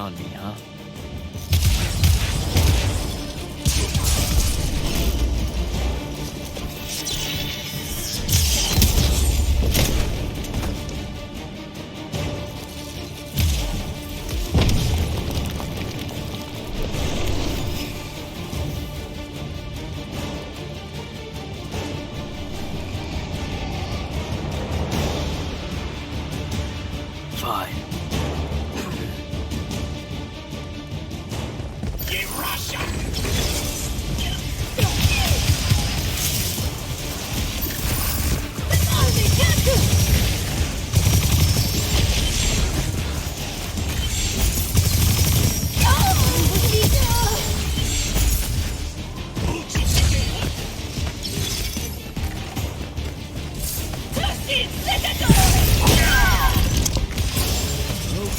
on me, huh? Fine.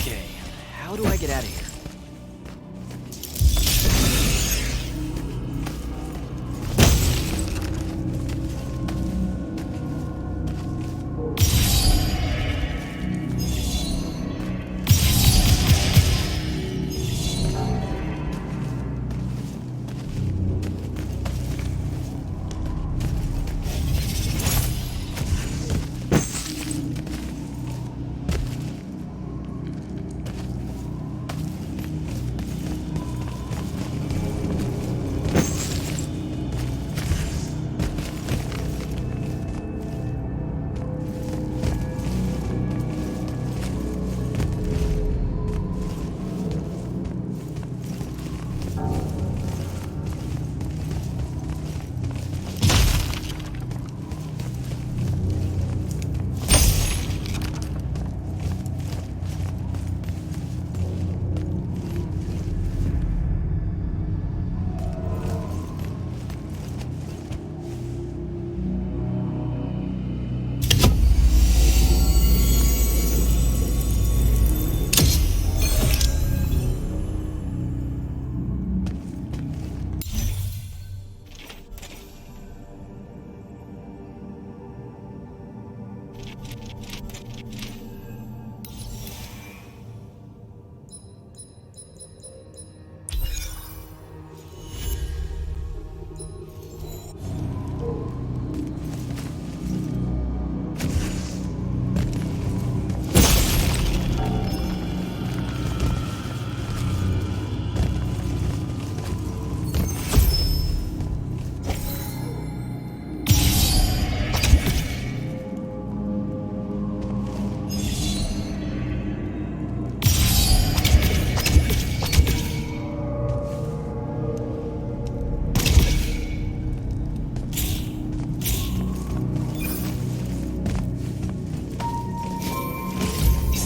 Okay, how do I get out of here?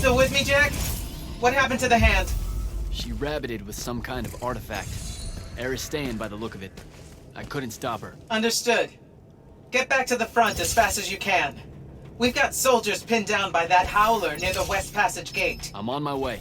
Still with me, Jack? What happened to the hand? She rabbited with some kind of artifact. Aristean by the look of it. I couldn't stop her. Understood. Get back to the front as fast as you can. We've got soldiers pinned down by that howler near the West Passage gate. I'm on my way.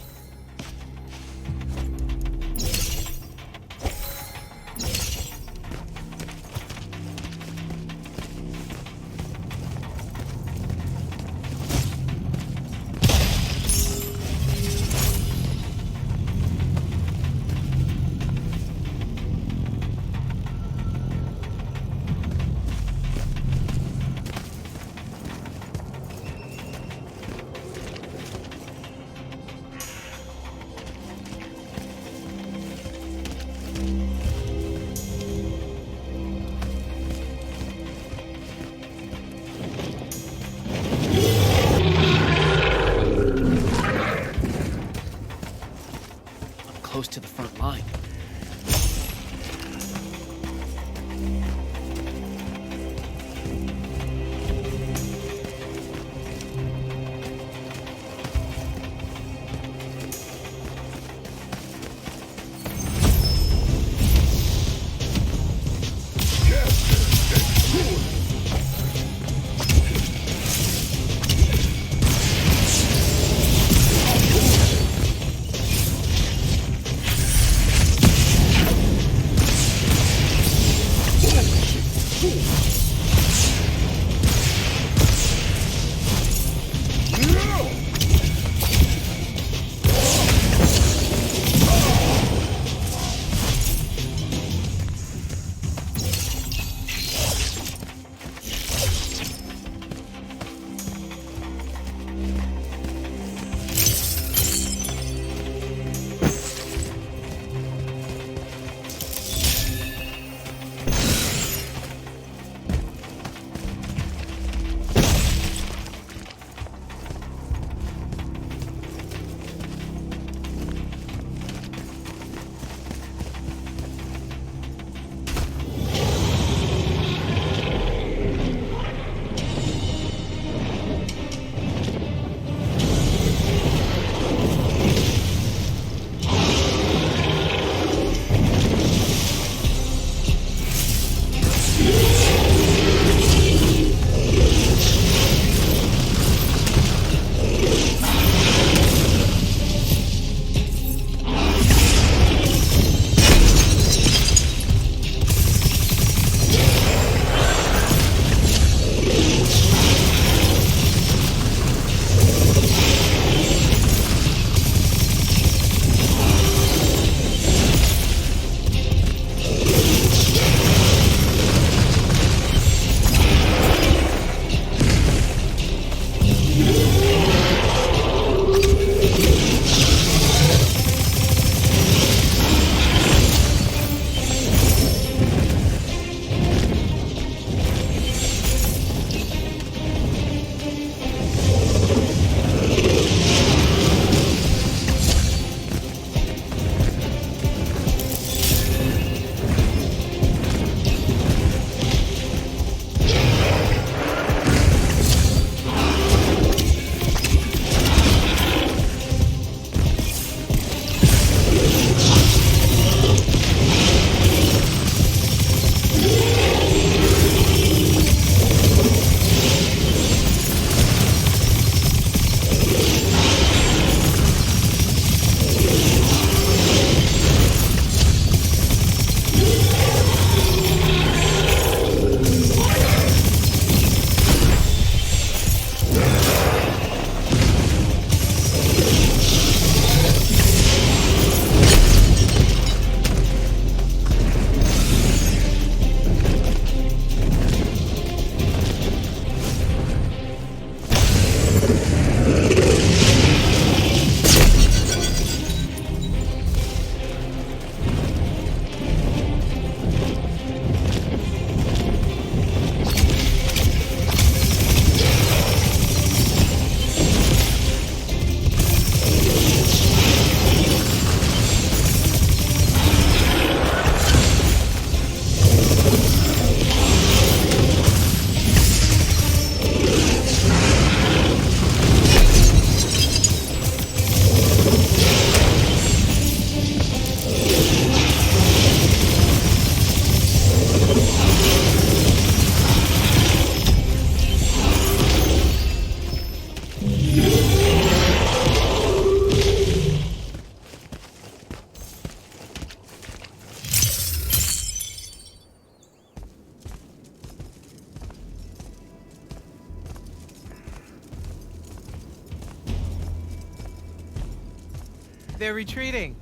They're retreating.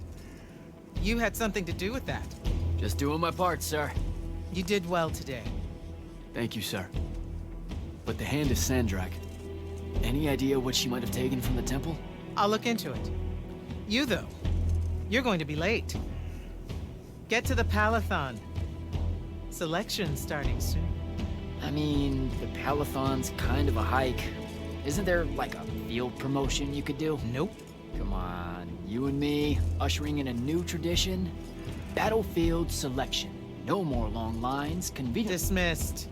You had something to do with that. Just doing my part, sir. You did well today. Thank you, sir. But the hand is Sandrak. Any idea what she might have taken from the temple? I'll look into it. You, though, you're going to be late. Get to the Palathon. Selection's starting soon. I mean, the Palathon's kind of a hike. Isn't there, like, a field promotion you could do? Nope. Come on, you and me, ushering in a new tradition? Battlefield selection. No more long lines, convenient. Dismissed.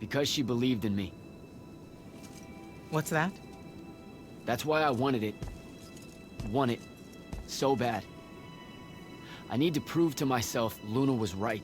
Because she believed in me. What's that? That's why I wanted it. Want it. So bad. I need to prove to myself Luna was right.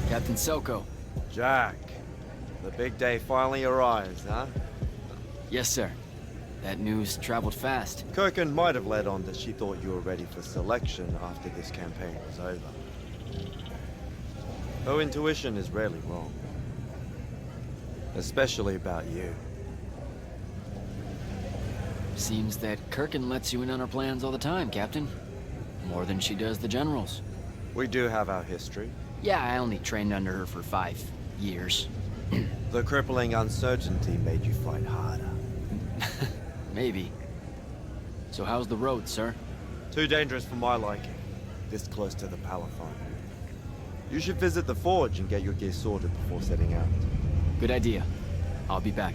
Captain Selko. Jack, the big day finally arrives, huh? Yes, sir. That news traveled fast. Kirkin might have led on that she thought you were ready for selection after this campaign was over. Her intuition is rarely wrong. Especially about you. Seems that Kirkin lets you in on her plans all the time, Captain. More than she does the generals. We do have our history. Yeah, I only trained under her for 5 years. The crippling uncertainty made you fight harder. Maybe. So how's the road, sir? Too dangerous for my liking. This close to the Palathon. You should visit the forge and get your gear sorted before setting out. Good idea. I'll be back.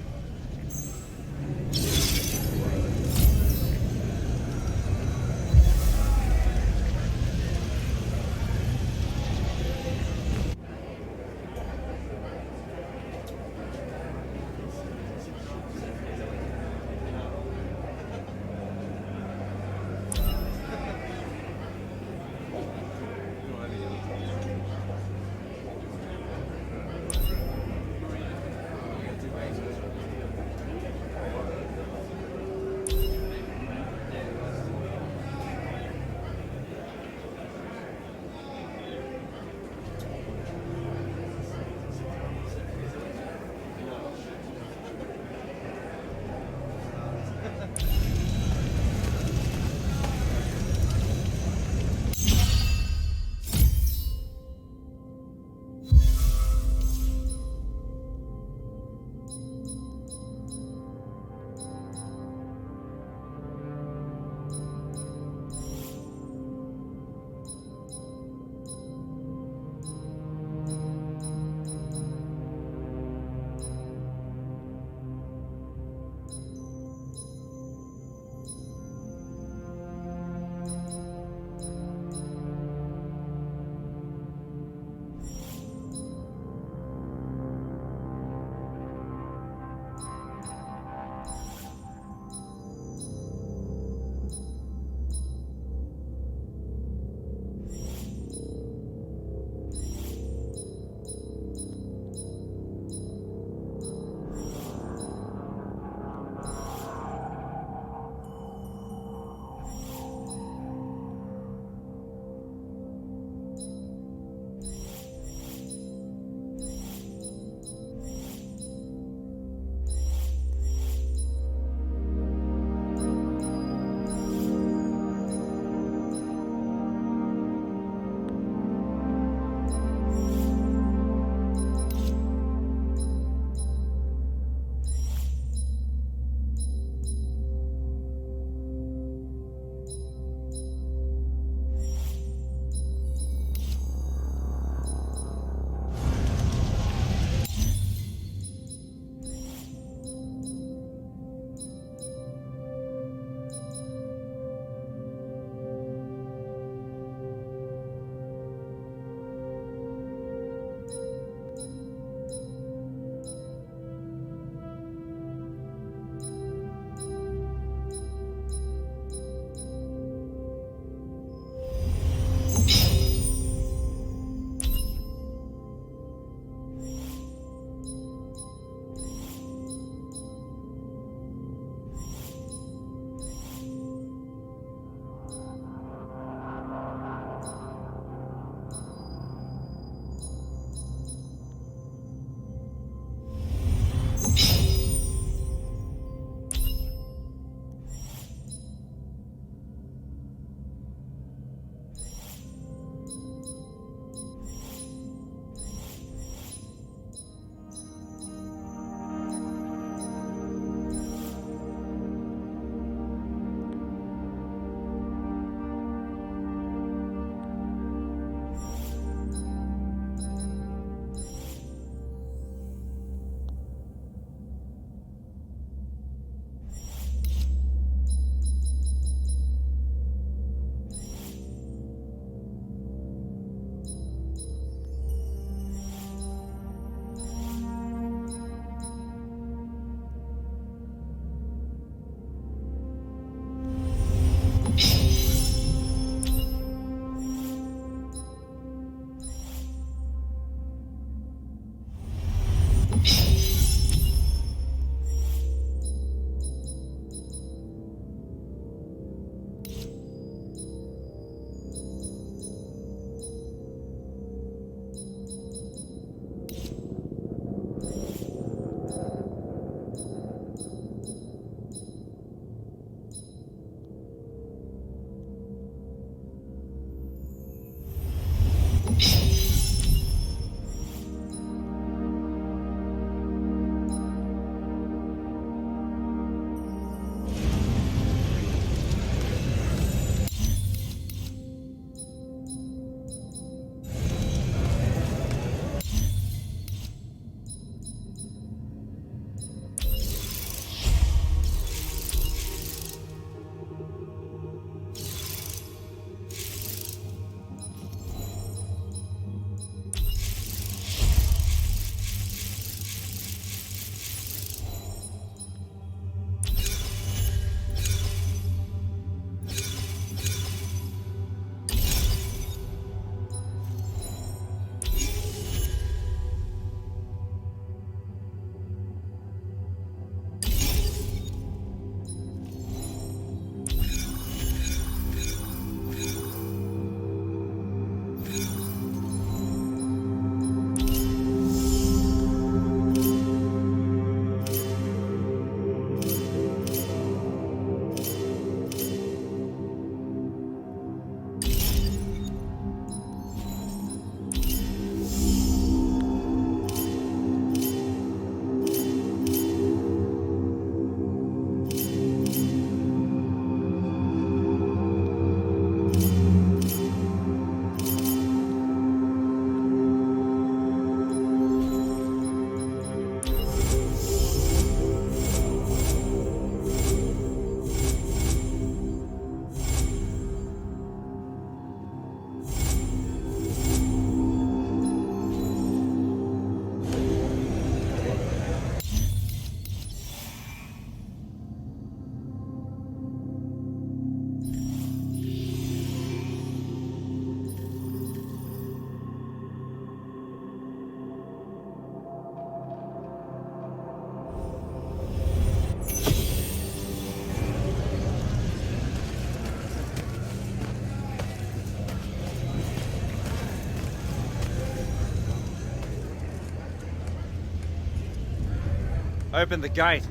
Open the gate!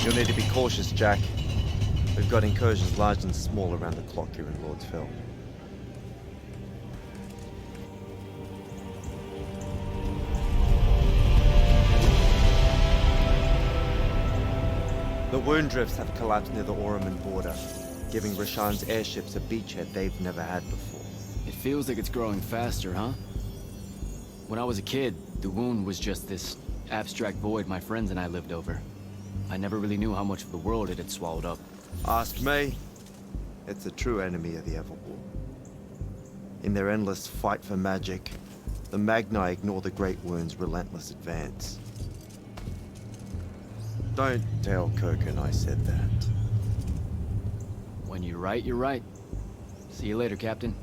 You'll need to be cautious, Jack. We've got incursions large and small around the clock here in Lordsville. The wound drifts have collapsed near the Oraman border, giving Rashan's airships a beachhead they've never had before. It feels like it's growing faster, huh? When I was a kid, the wound was just this abstract void my friends and I lived over. I never really knew how much of the world it had swallowed up. Ask me. It's a true enemy of the Everwar. In their endless fight for magic, the Magni ignore the Great Wound's relentless advance. Don't tell Kirkin I said that. When you're right, you're right. See you later, Captain.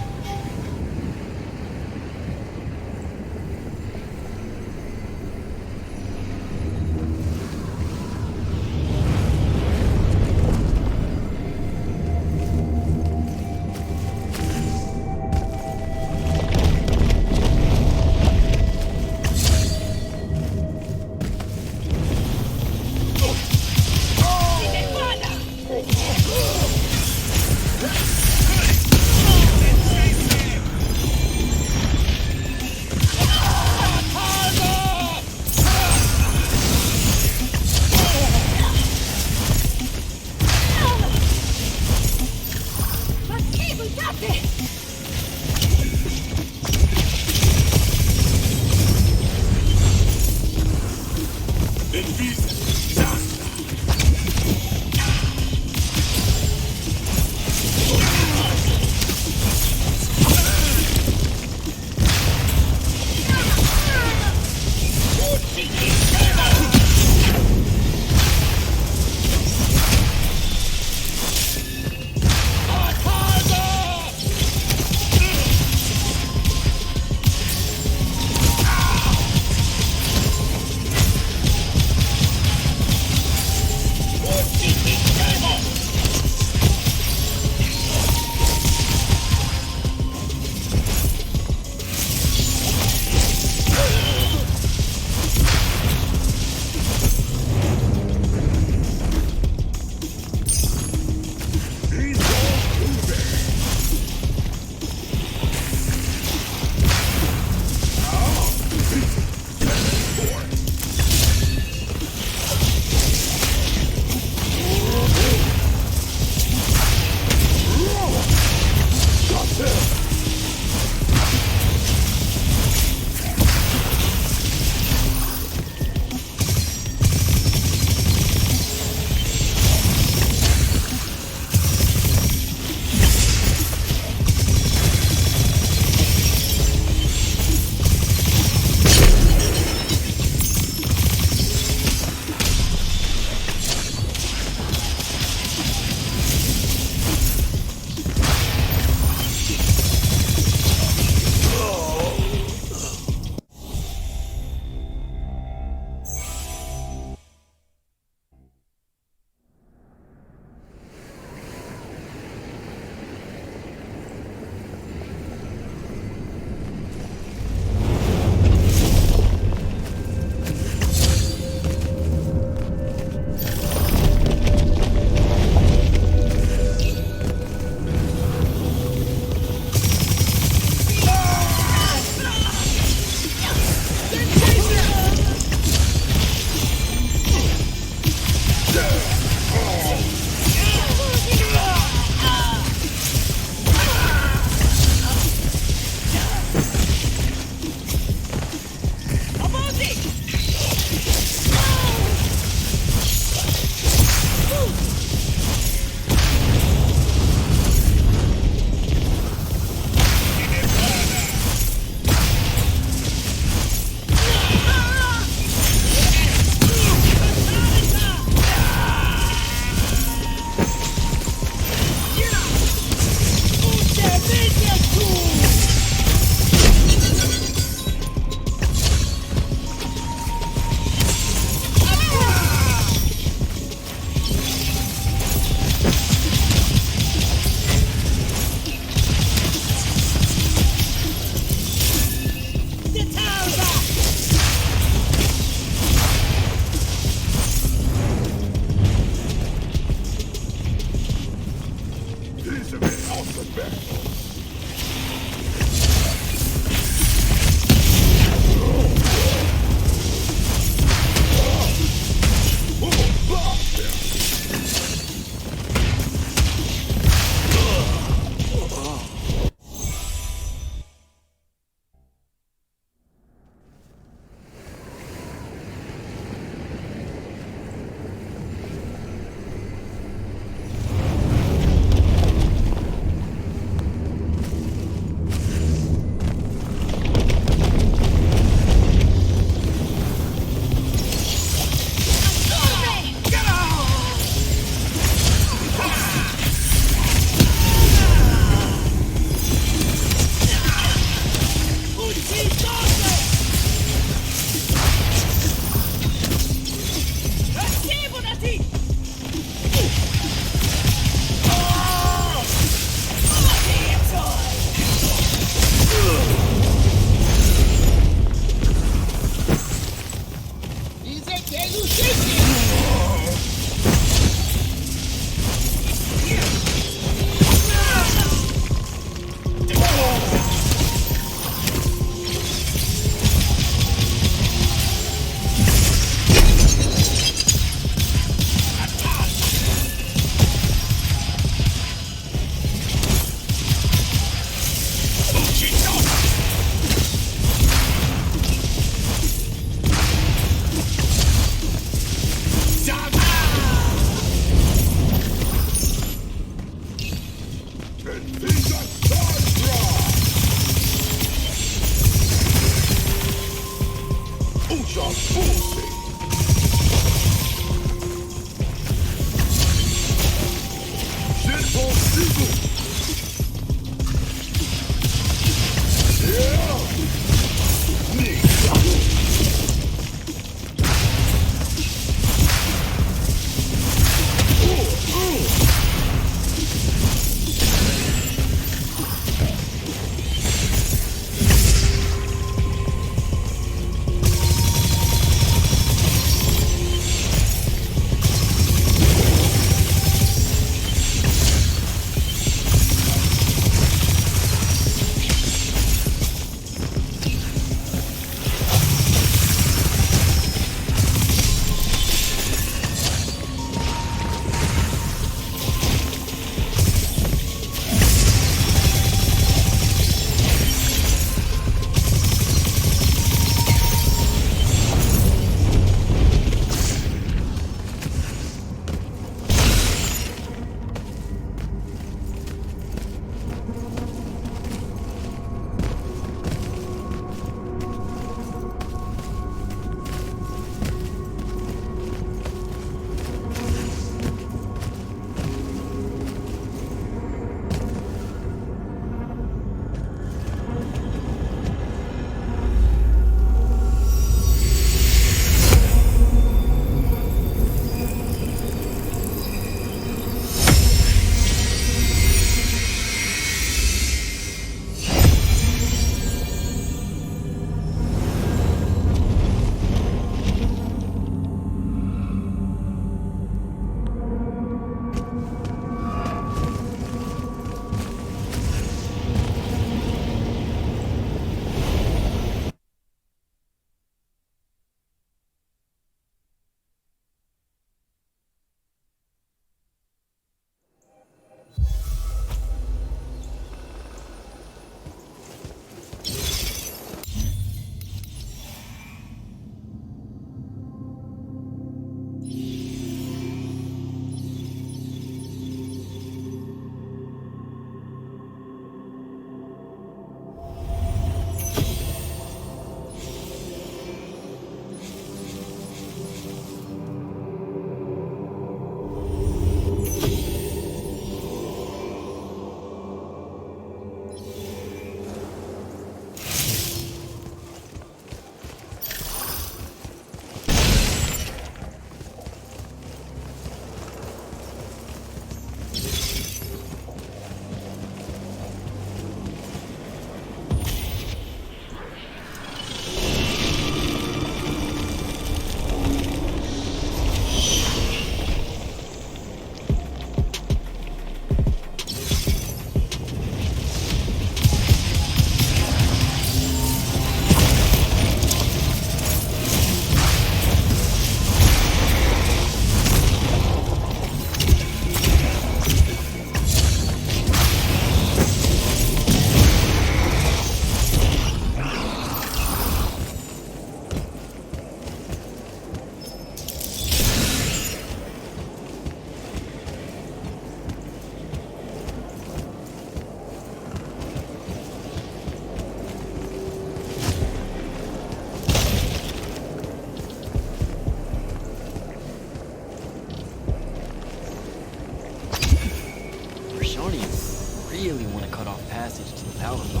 really want to cut off passage to the Palatine.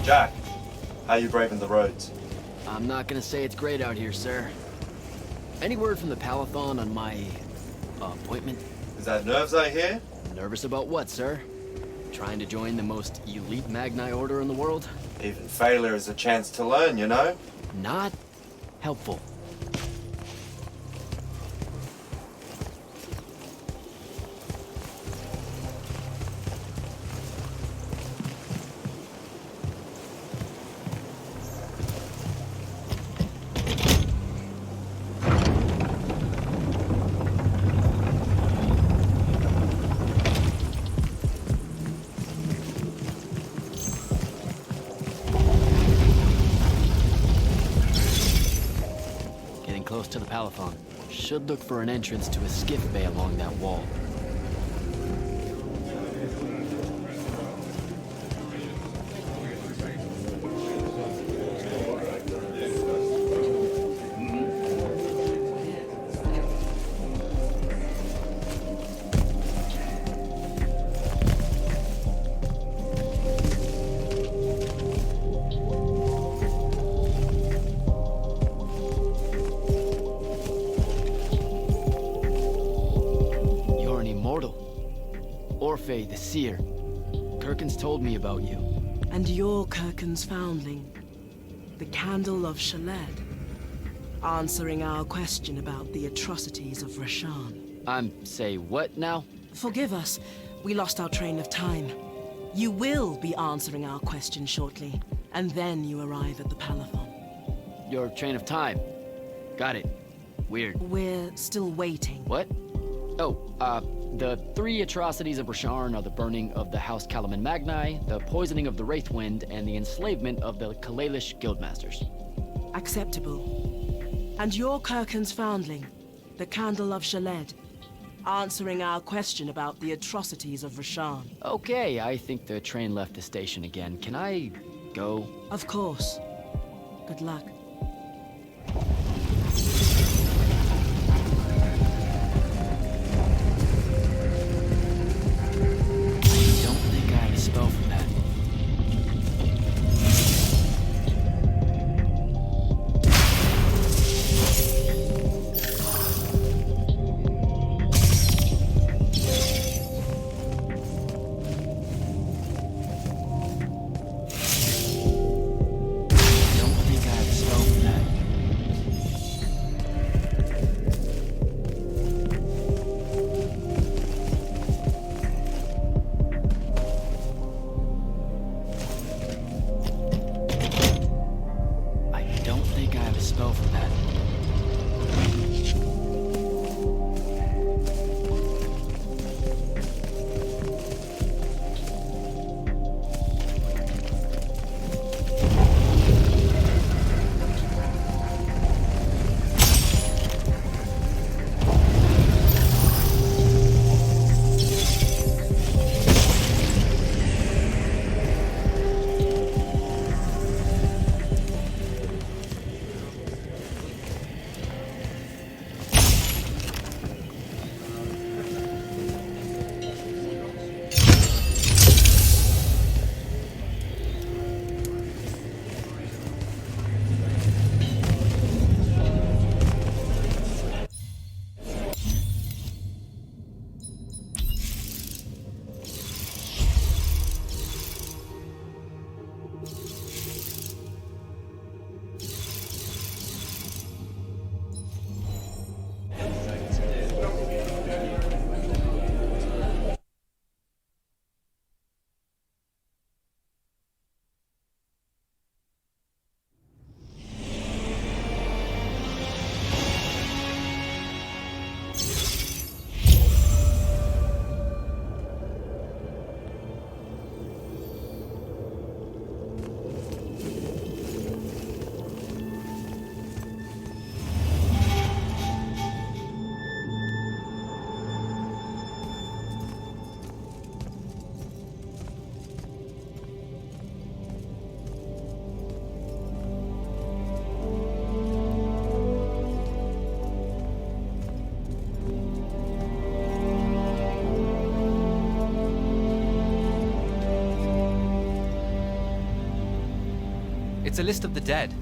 Jack, how you braving the roads? I'm not gonna say it's great out here, sir. Any word from the Palatine on my appointment? Is that nerves I hear? Nervous about what, sir? Trying to join the most elite Magni order in the world? Even failure is a chance to learn, you know? Not helpful. to the Palathon. Should look for an entrance to a skiff bay along that wall. Orphe, the seer. Kirkin's told me about you. And you're Kirkin's foundling, the Candle of Shaled, answering our question about the atrocities of Rasharn. Say what now? Forgive us, we lost our train of time. You will be answering our question shortly, and then you arrive at the Palathon. Your train of time. Got it. Weird. We're still waiting. What? Oh, the 3 atrocities of Rasharn are the burning of the House Kalaman Magni, the poisoning of the Wraithwind, and the enslavement of the Kalalish Guildmasters. Acceptable. And you're Kirkin's foundling, the Candle of Shaled, answering our question about the atrocities of Rasharn. Okay, I think the train left the station again. Can I go? Of course. Good luck. Spell for that. Don't think I have a spell for that. Spell for that. It's a list of the dead.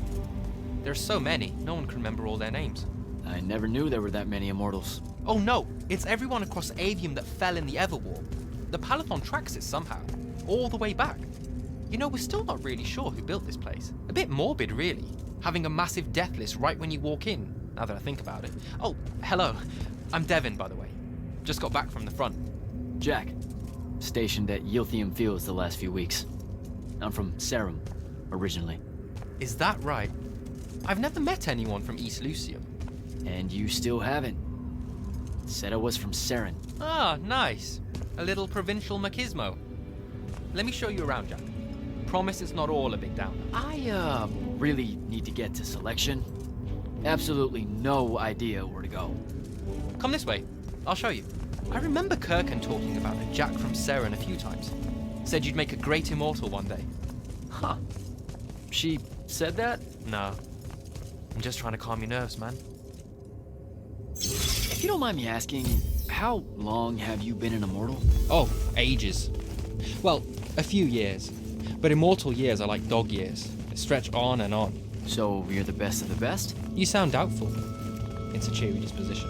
There's so many, no one can remember all their names. I never knew there were that many Immortals. Oh no, it's everyone across Aveum that fell in the Everwar. The Palathon tracks it somehow, all the way back. You know, we're still not really sure who built this place. A bit morbid, really, having a massive death list right when you walk in, now that I think about it. Oh, hello. I'm Devin, by the way. Just got back from the front. Jack. Stationed at Yilthium Fields the last few weeks. I'm from Serum, originally. Is that right? I've never met anyone from East Lucium. And you still haven't. Said I was from Seren. Ah, nice. A little provincial machismo. Let me show you around, Jack. Promise it's not all a big downer. I, really need to get to selection. absolutely no idea where to go. Come this way. I'll show you. I remember Kirkin talking about a Jack from Seren a few times. Said you'd make a great immortal one day. Huh. She said that? No. I'm just trying to calm your nerves, man. If you don't mind me asking, how long have you been an immortal? Oh, ages. Well, a few years. But immortal years are like dog years. They stretch on and on. So you're the best of the best? You sound doubtful. It's a cheery disposition.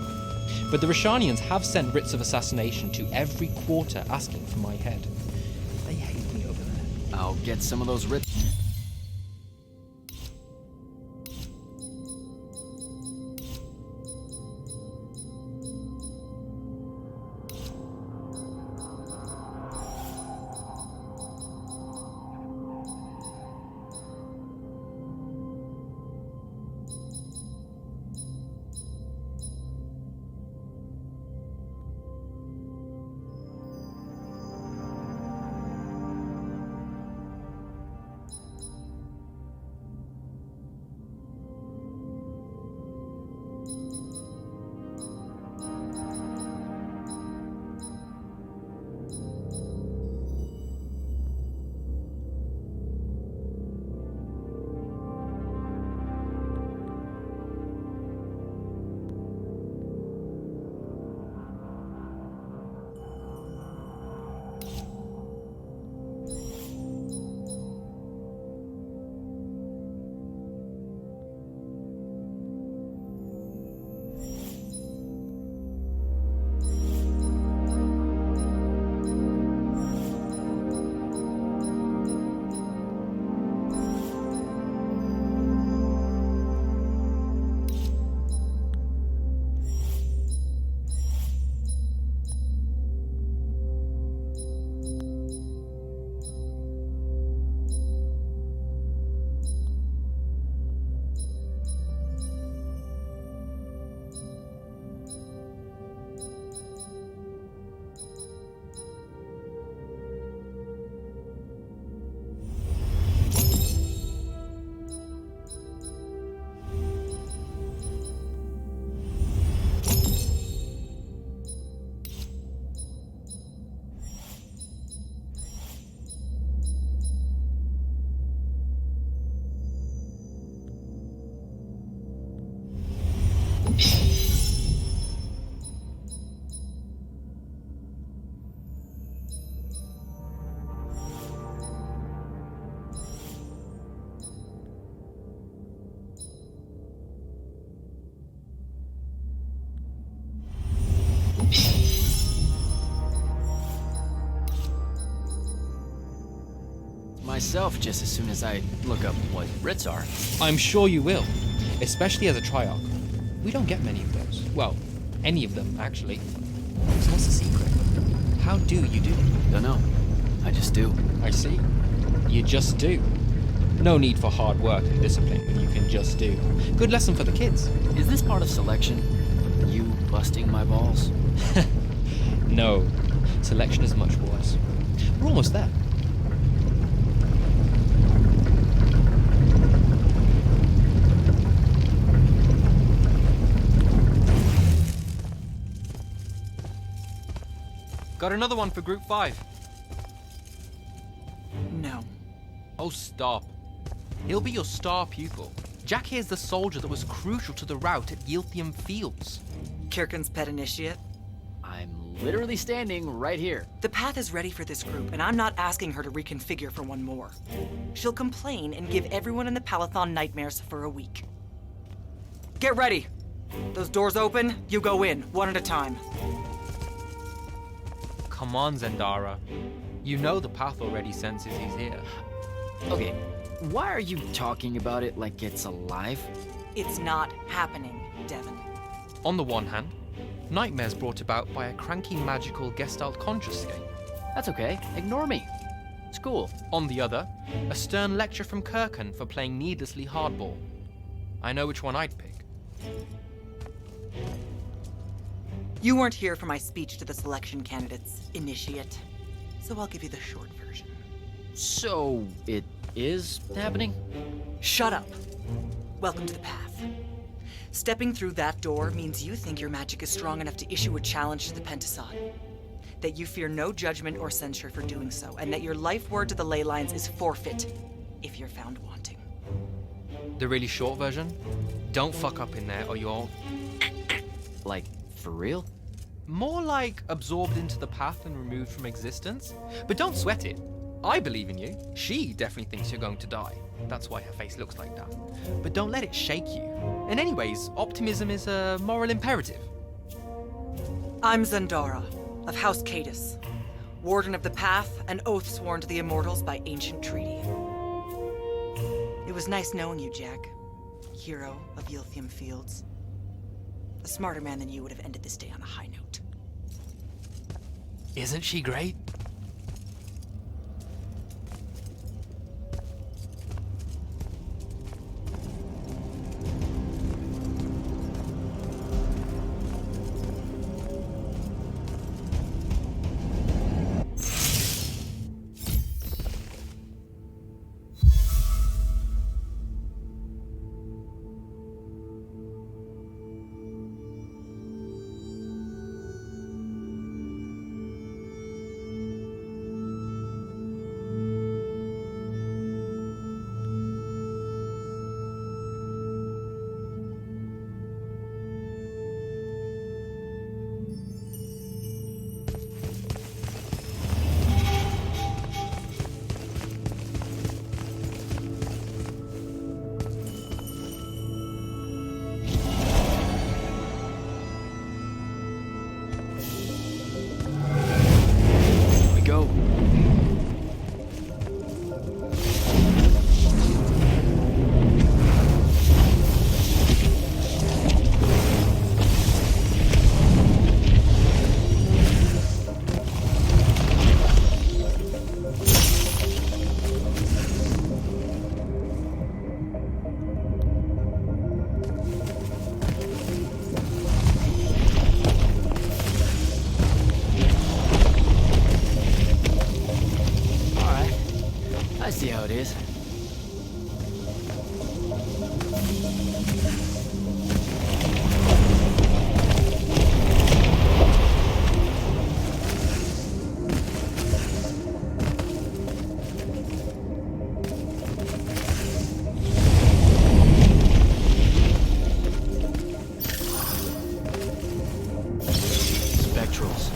But the Rashanians have sent writs of assassination to every quarter asking for my head. They hate me over there. I'll get some of those written. Myself just as soon as I look up what writs are. I'm sure you will, especially as a Triarch. We don't get many of those. Well, any of them, actually. So what's the secret? How do you do it? Don't know. I just do. I see. You just do. No need for hard work and discipline when you can just do. Good lesson for the kids. Is this part of selection? You busting my balls? No. Selection is much worse. We're almost there. Got another one for Group 5. No. Oh, stop. He'll be your star pupil. Jack here's the soldier that was crucial to the rout at Yilthium Fields. Kirkin's pet initiate. I'm literally standing right here. The path is ready for this group, and I'm not asking her to reconfigure for one more. She'll complain and give everyone in the Palathon nightmares for a week. Get ready. Those doors open, you go in, one at a time. Come on, Zendara. You know the path already senses he's here. Okay, why are you talking about it like it's alive? It's not happening, Devon. On the one hand, nightmares brought about by a cranky magical Gestalt conscious state. That's okay, ignore me. It's cool. On the other, a stern lecture from Kirkin for playing needlessly hardball. I know which one I'd pick. You weren't here for my speech to the selection candidates, initiate. So I'll give you the short version. So, it is happening? Shut up. Welcome to the path. Stepping through that door means you think your magic is strong enough to issue a challenge to the Pentason. That you fear no judgment or censure for doing so, and that your life word to the ley lines is forfeit if you're found wanting. The really short version? Don't fuck up in there or you're Like, for real? more like absorbed into the path and removed from existence. But don't sweat it. I believe in you. She definitely thinks you're going to die. That's why her face looks like that. But don't let it shake you. And anyways, optimism is a moral imperative. I'm Zendara, of House Cadus, Warden of the Path, and oath sworn to the Immortals by ancient treaty. It was nice knowing you, Jack. Hero of Yilthium Fields. A smarter man than you would have ended this day on a high note. Isn't she great? Go. I see how it is. Spectrals.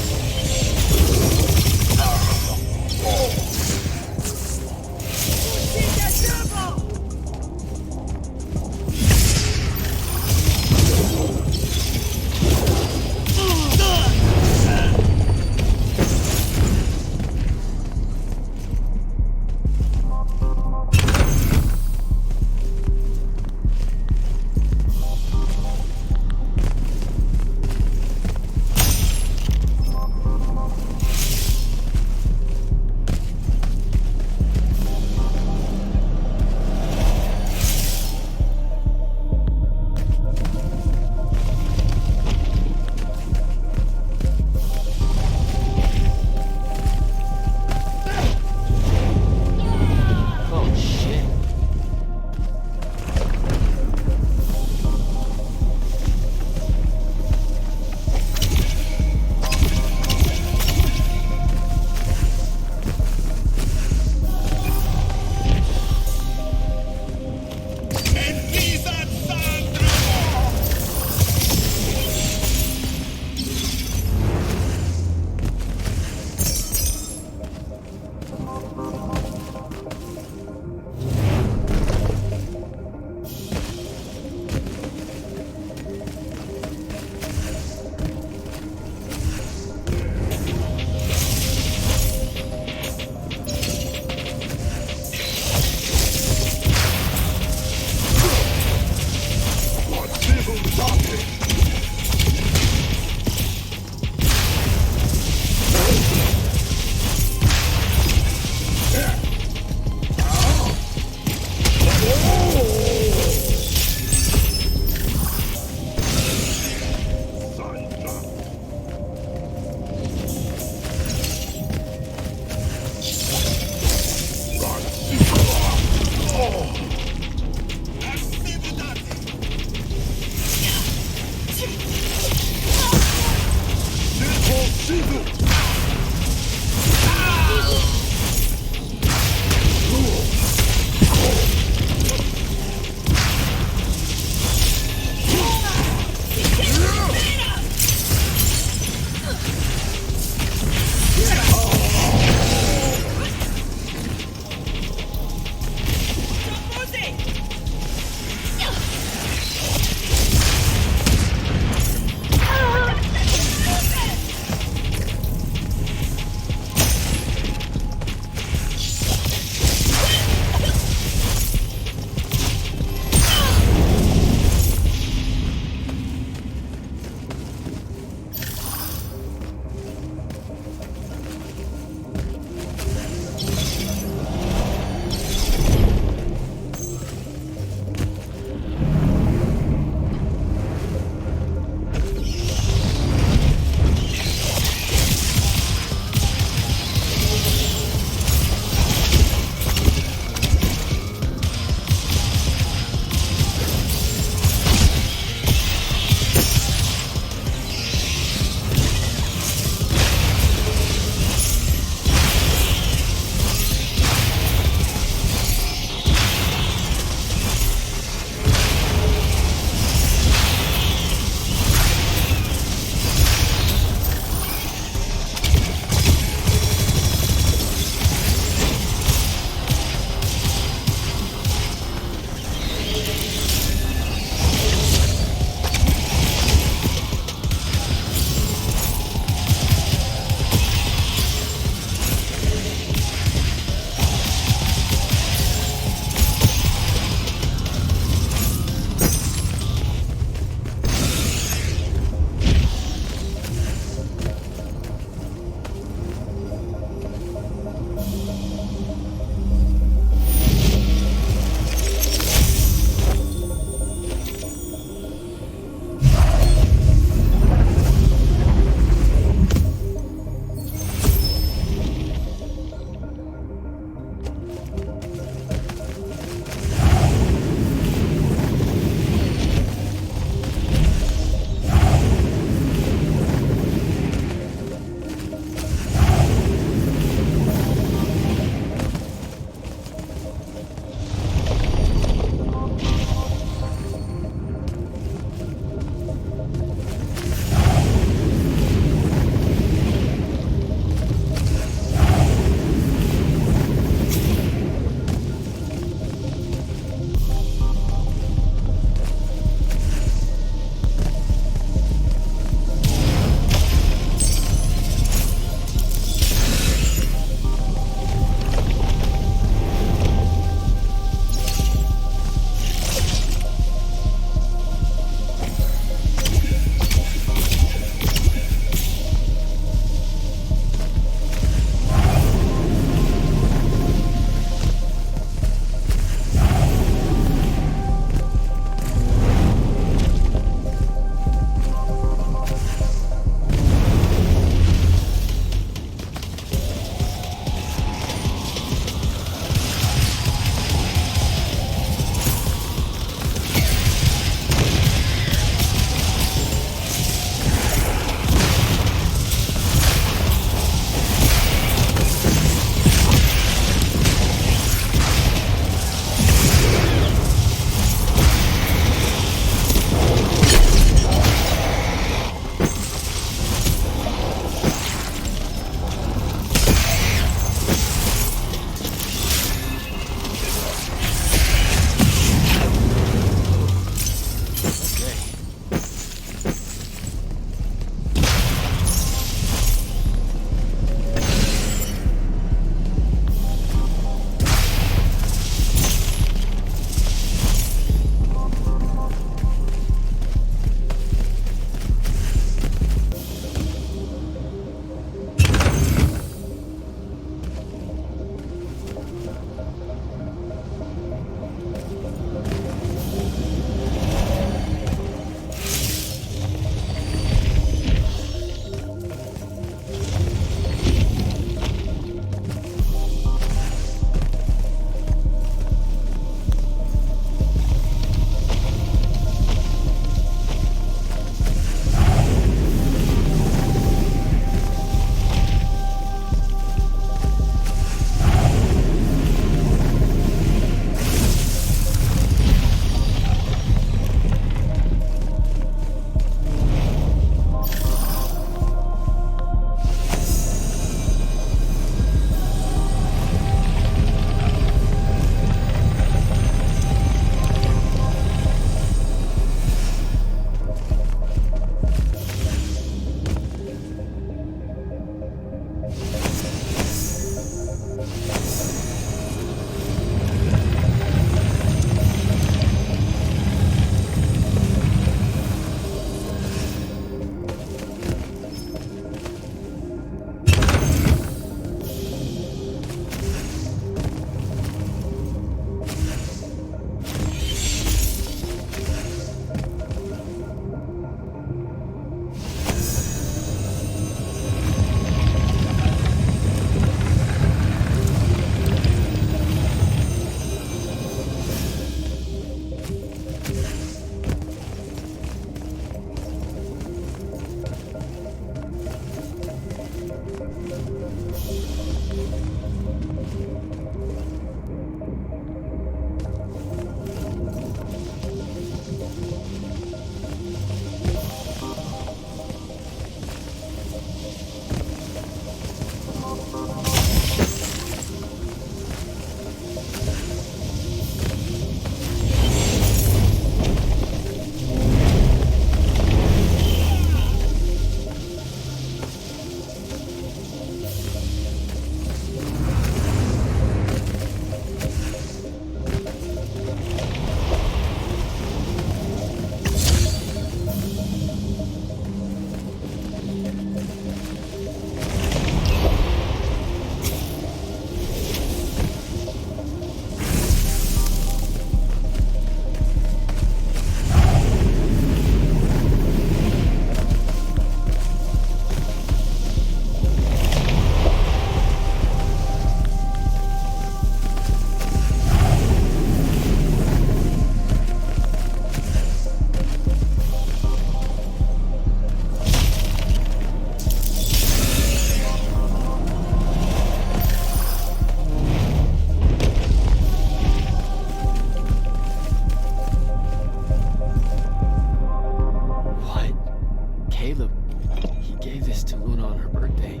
Luna on her birthday.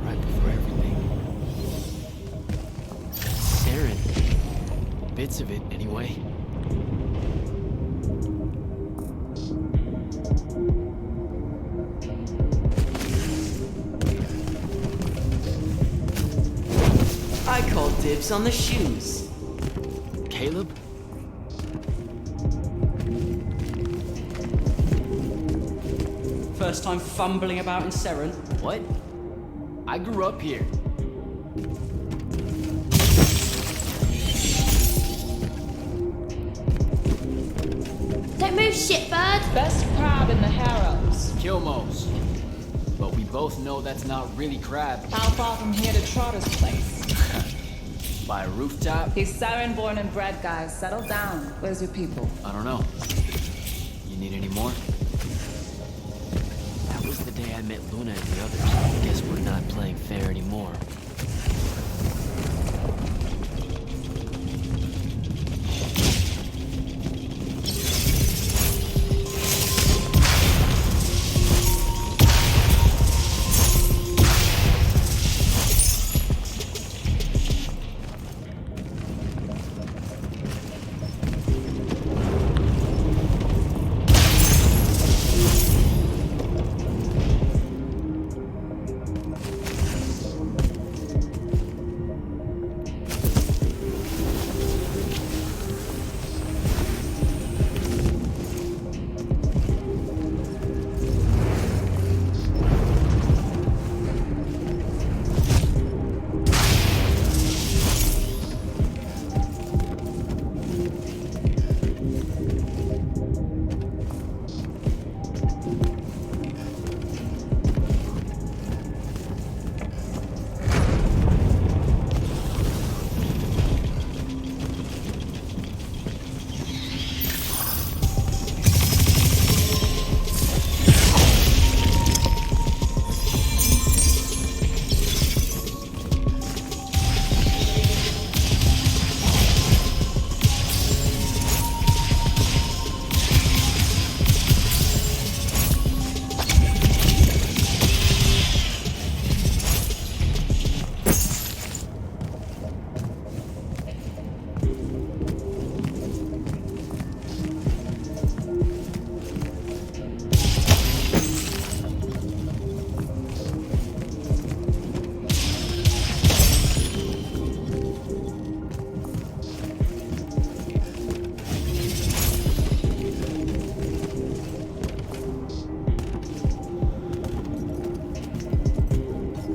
Right before everything. Saren. Bits of it, anyway. I call dibs on the shoes. Caleb? First time fumbling about in Seren. What? I grew up here. Don't move, shitbird! Best crab in the Harrows. Kilmos. But we both know that's not really crab. How far from here to Trotter's place? By a rooftop? He's Siren born and bred, guys. Settle down. Where's your people? I don't know. You need any more? That was the day I met Luna and the others. Guess we're not playing fair anymore.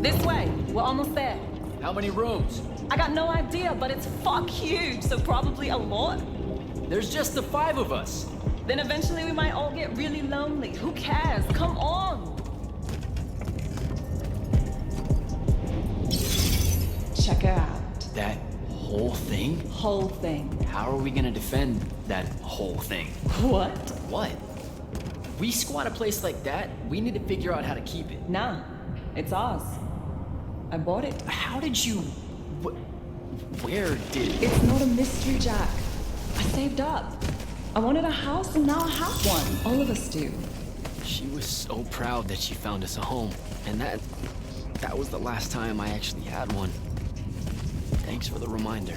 This way. We're almost there. How many rooms? I got no idea, but it's fuck huge, so probably a lot. There's just the 5 of us. Then eventually we might all get really lonely. Who cares? Come on. Check it out. That whole thing? Whole thing. How are we gonna defend that whole thing? What? What? We squat a place like that, we need to figure out how to keep it. Nah. It's ours. I bought it. How did you... Where did... It's not a mystery, Jack. I saved up. I wanted a house and now I have one. All of us do. She was so proud that she found us a home. And that was the last time I actually had one. Thanks for the reminder.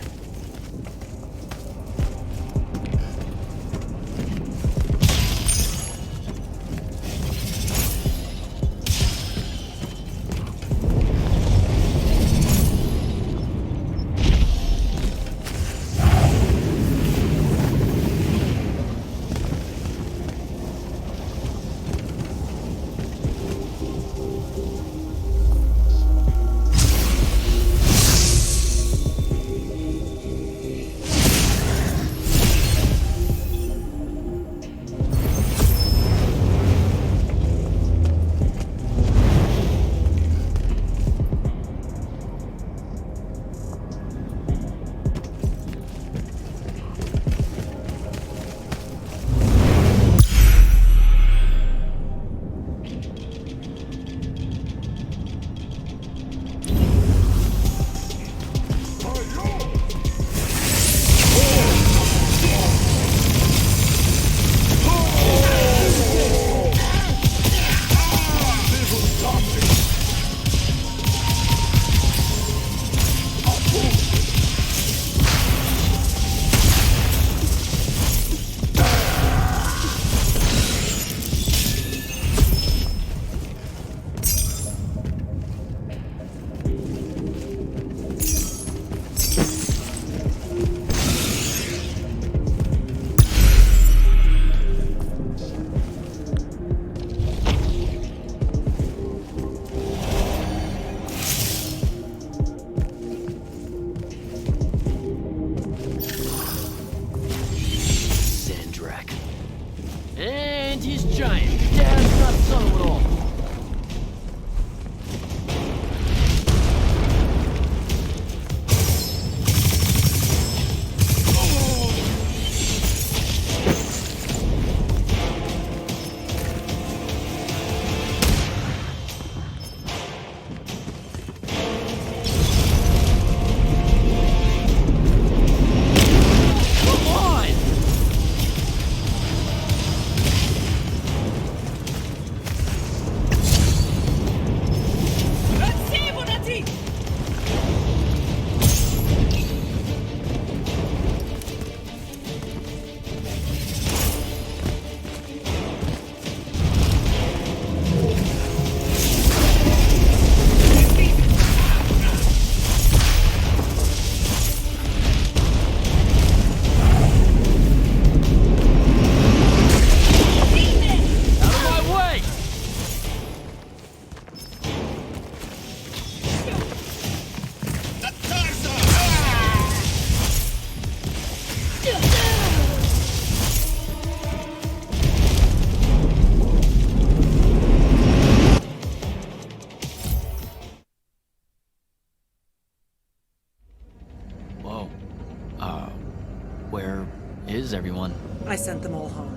How's everyone? I sent them all home.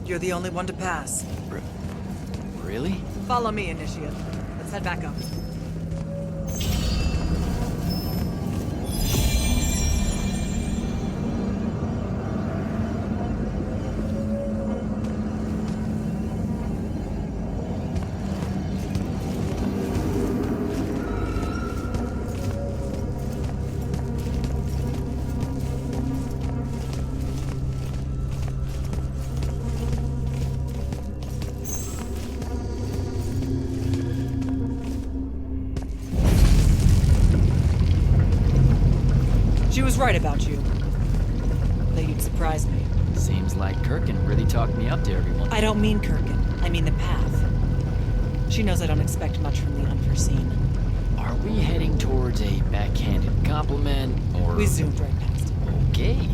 You're the only one to pass. Really? Follow me, Initiate. Let's head back up. She was right about you. That you'd surprise me. Seems like Kirkin really talked me up to everyone. I don't mean Kirkin. I mean the path. She knows I don't expect much from the unforeseen. Are we heading towards a backhanded compliment, or... We zoomed right past it. Okay.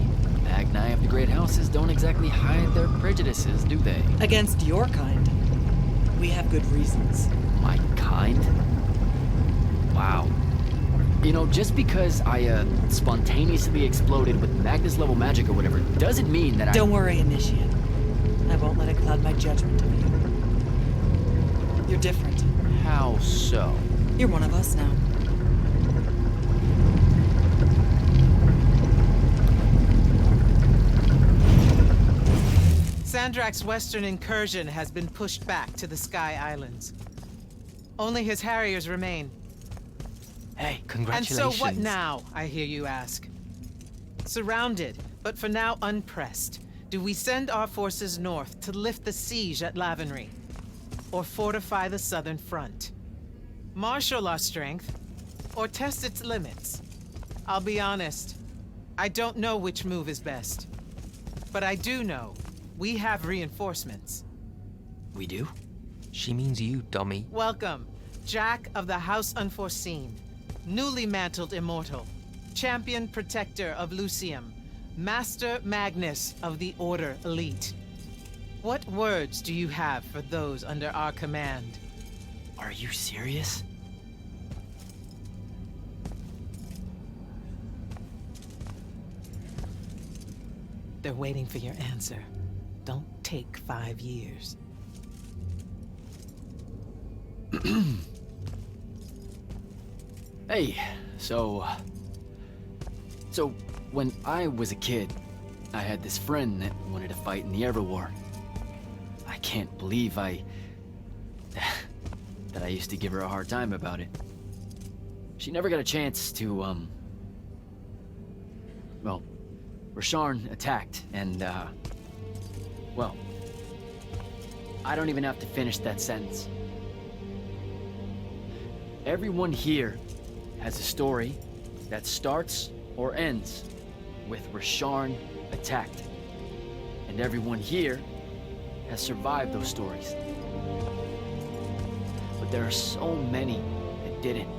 Magni of the Great Houses don't exactly hide their prejudices, do they? Against your kind. We have good reasons. My kind? Wow. You know, just because I, spontaneously exploded with Magnus-level magic or whatever, doesn't mean that Don't worry, Initiate. I won't let it cloud my judgment of you. You're different. How so? You're one of us now. Sandrak's western incursion has been pushed back to the Sky Islands. Only his Harriers remain. Hey, And congratulations. so what now, I hear you ask? Surrounded, but for now unpressed, do we send our forces north to lift the siege at Lavenry? Or fortify the southern front? Marshal our strength, or test its limits? I'll be honest, I don't know which move is best. But I do know we have reinforcements. We do? She means you, dummy. Welcome, Jack of the House Unforeseen, newly mantled immortal, champion protector of Lucium, Master Magnus of the Order Elite. What words do you have for those under our command? Are you serious? They're waiting for your answer. Don't take 5 years. Hey, so when I was a kid, I had this friend that wanted to fight in the Everwar. I can't believe that I used to give her a hard time about it. She never got a chance to, well, Rasharn attacked, and, well, I don't even have to finish that sentence. Everyone here has a story that starts or ends with Rasharn attacked. And everyone here has survived those stories. But there are so many that didn't.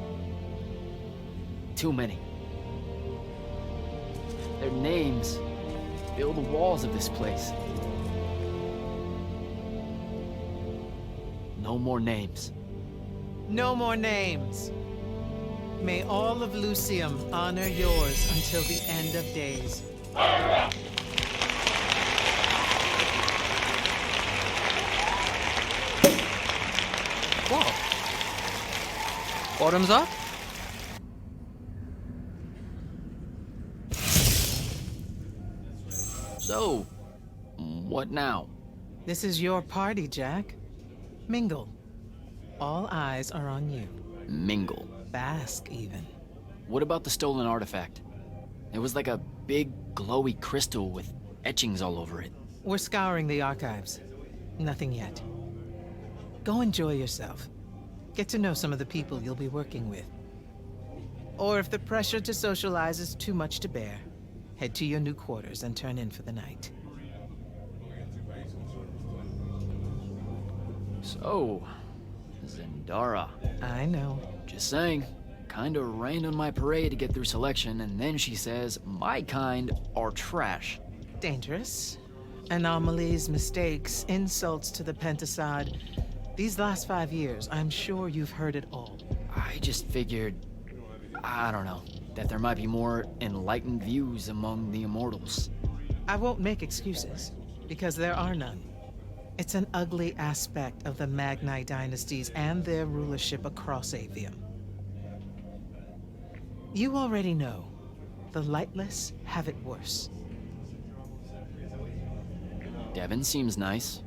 Too many. Their names fill the walls of this place. No more names. No more names. May all of Lucium honor yours until the end of days. What? Bottoms up? So, what now? This is your party, Jack. Mingle. All eyes are on you. Mingle. Bask, even. What about the stolen artifact? It was like a big, glowy crystal with etchings all over it. We're scouring the archives. Nothing yet. Go enjoy yourself. Get to know some of the people you'll be working with. Or if the pressure to socialize is too much to bear, head to your new quarters and turn in for the night. So, Zendara. I know. Just saying. Kinda rained on my parade to get through selection, and then she says my kind are trash. Dangerous. Anomalies, mistakes, insults to the Pentasod. These last 5 years, I'm sure you've heard it all. I just figured, I don't know, that there might be more enlightened views among the Immortals. I won't make excuses, because there are none. It's an ugly aspect of the Magni dynasties and their rulership across Aveum. You already know, the lightless have it worse. Devin seems nice.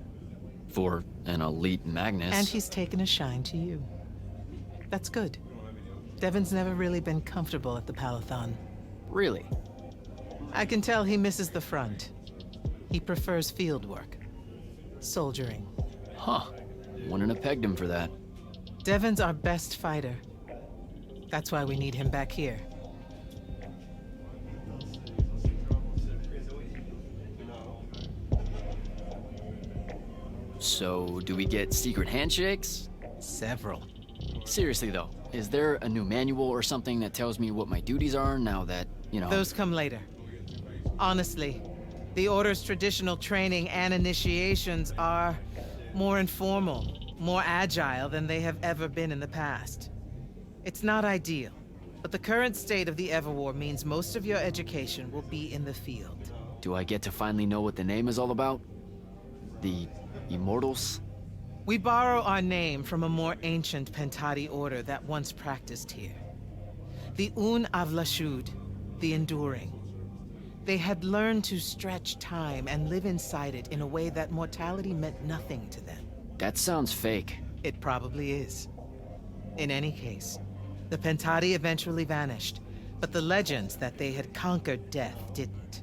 For an elite Magnus. And he's taken a shine to you. That's good. Devin's never really been comfortable at the Palathon. Really? I can tell he misses the front. He prefers field work. Soldiering. Huh. Wouldn't have pegged him for that. Devin's our best fighter. That's why we need him back here. So, do we get secret handshakes? Several. Seriously though, is there a new manual or something that tells me what my duties are now that, you know... Those come later. Honestly, the Order's traditional training and initiations are more informal, more agile than they have ever been in the past. It's not ideal, but the current state of the Everwar means most of your education will be in the field. Do I get to finally know what the name is all about? The Immortals? We borrow our name from a more ancient Pentati order that once practiced here. The Un Avlashud, the Enduring. They had learned to stretch time and live inside it in a way that mortality meant nothing to them. That sounds fake. It probably is. In any case, the Pentati eventually vanished, but the legends that they had conquered death didn't.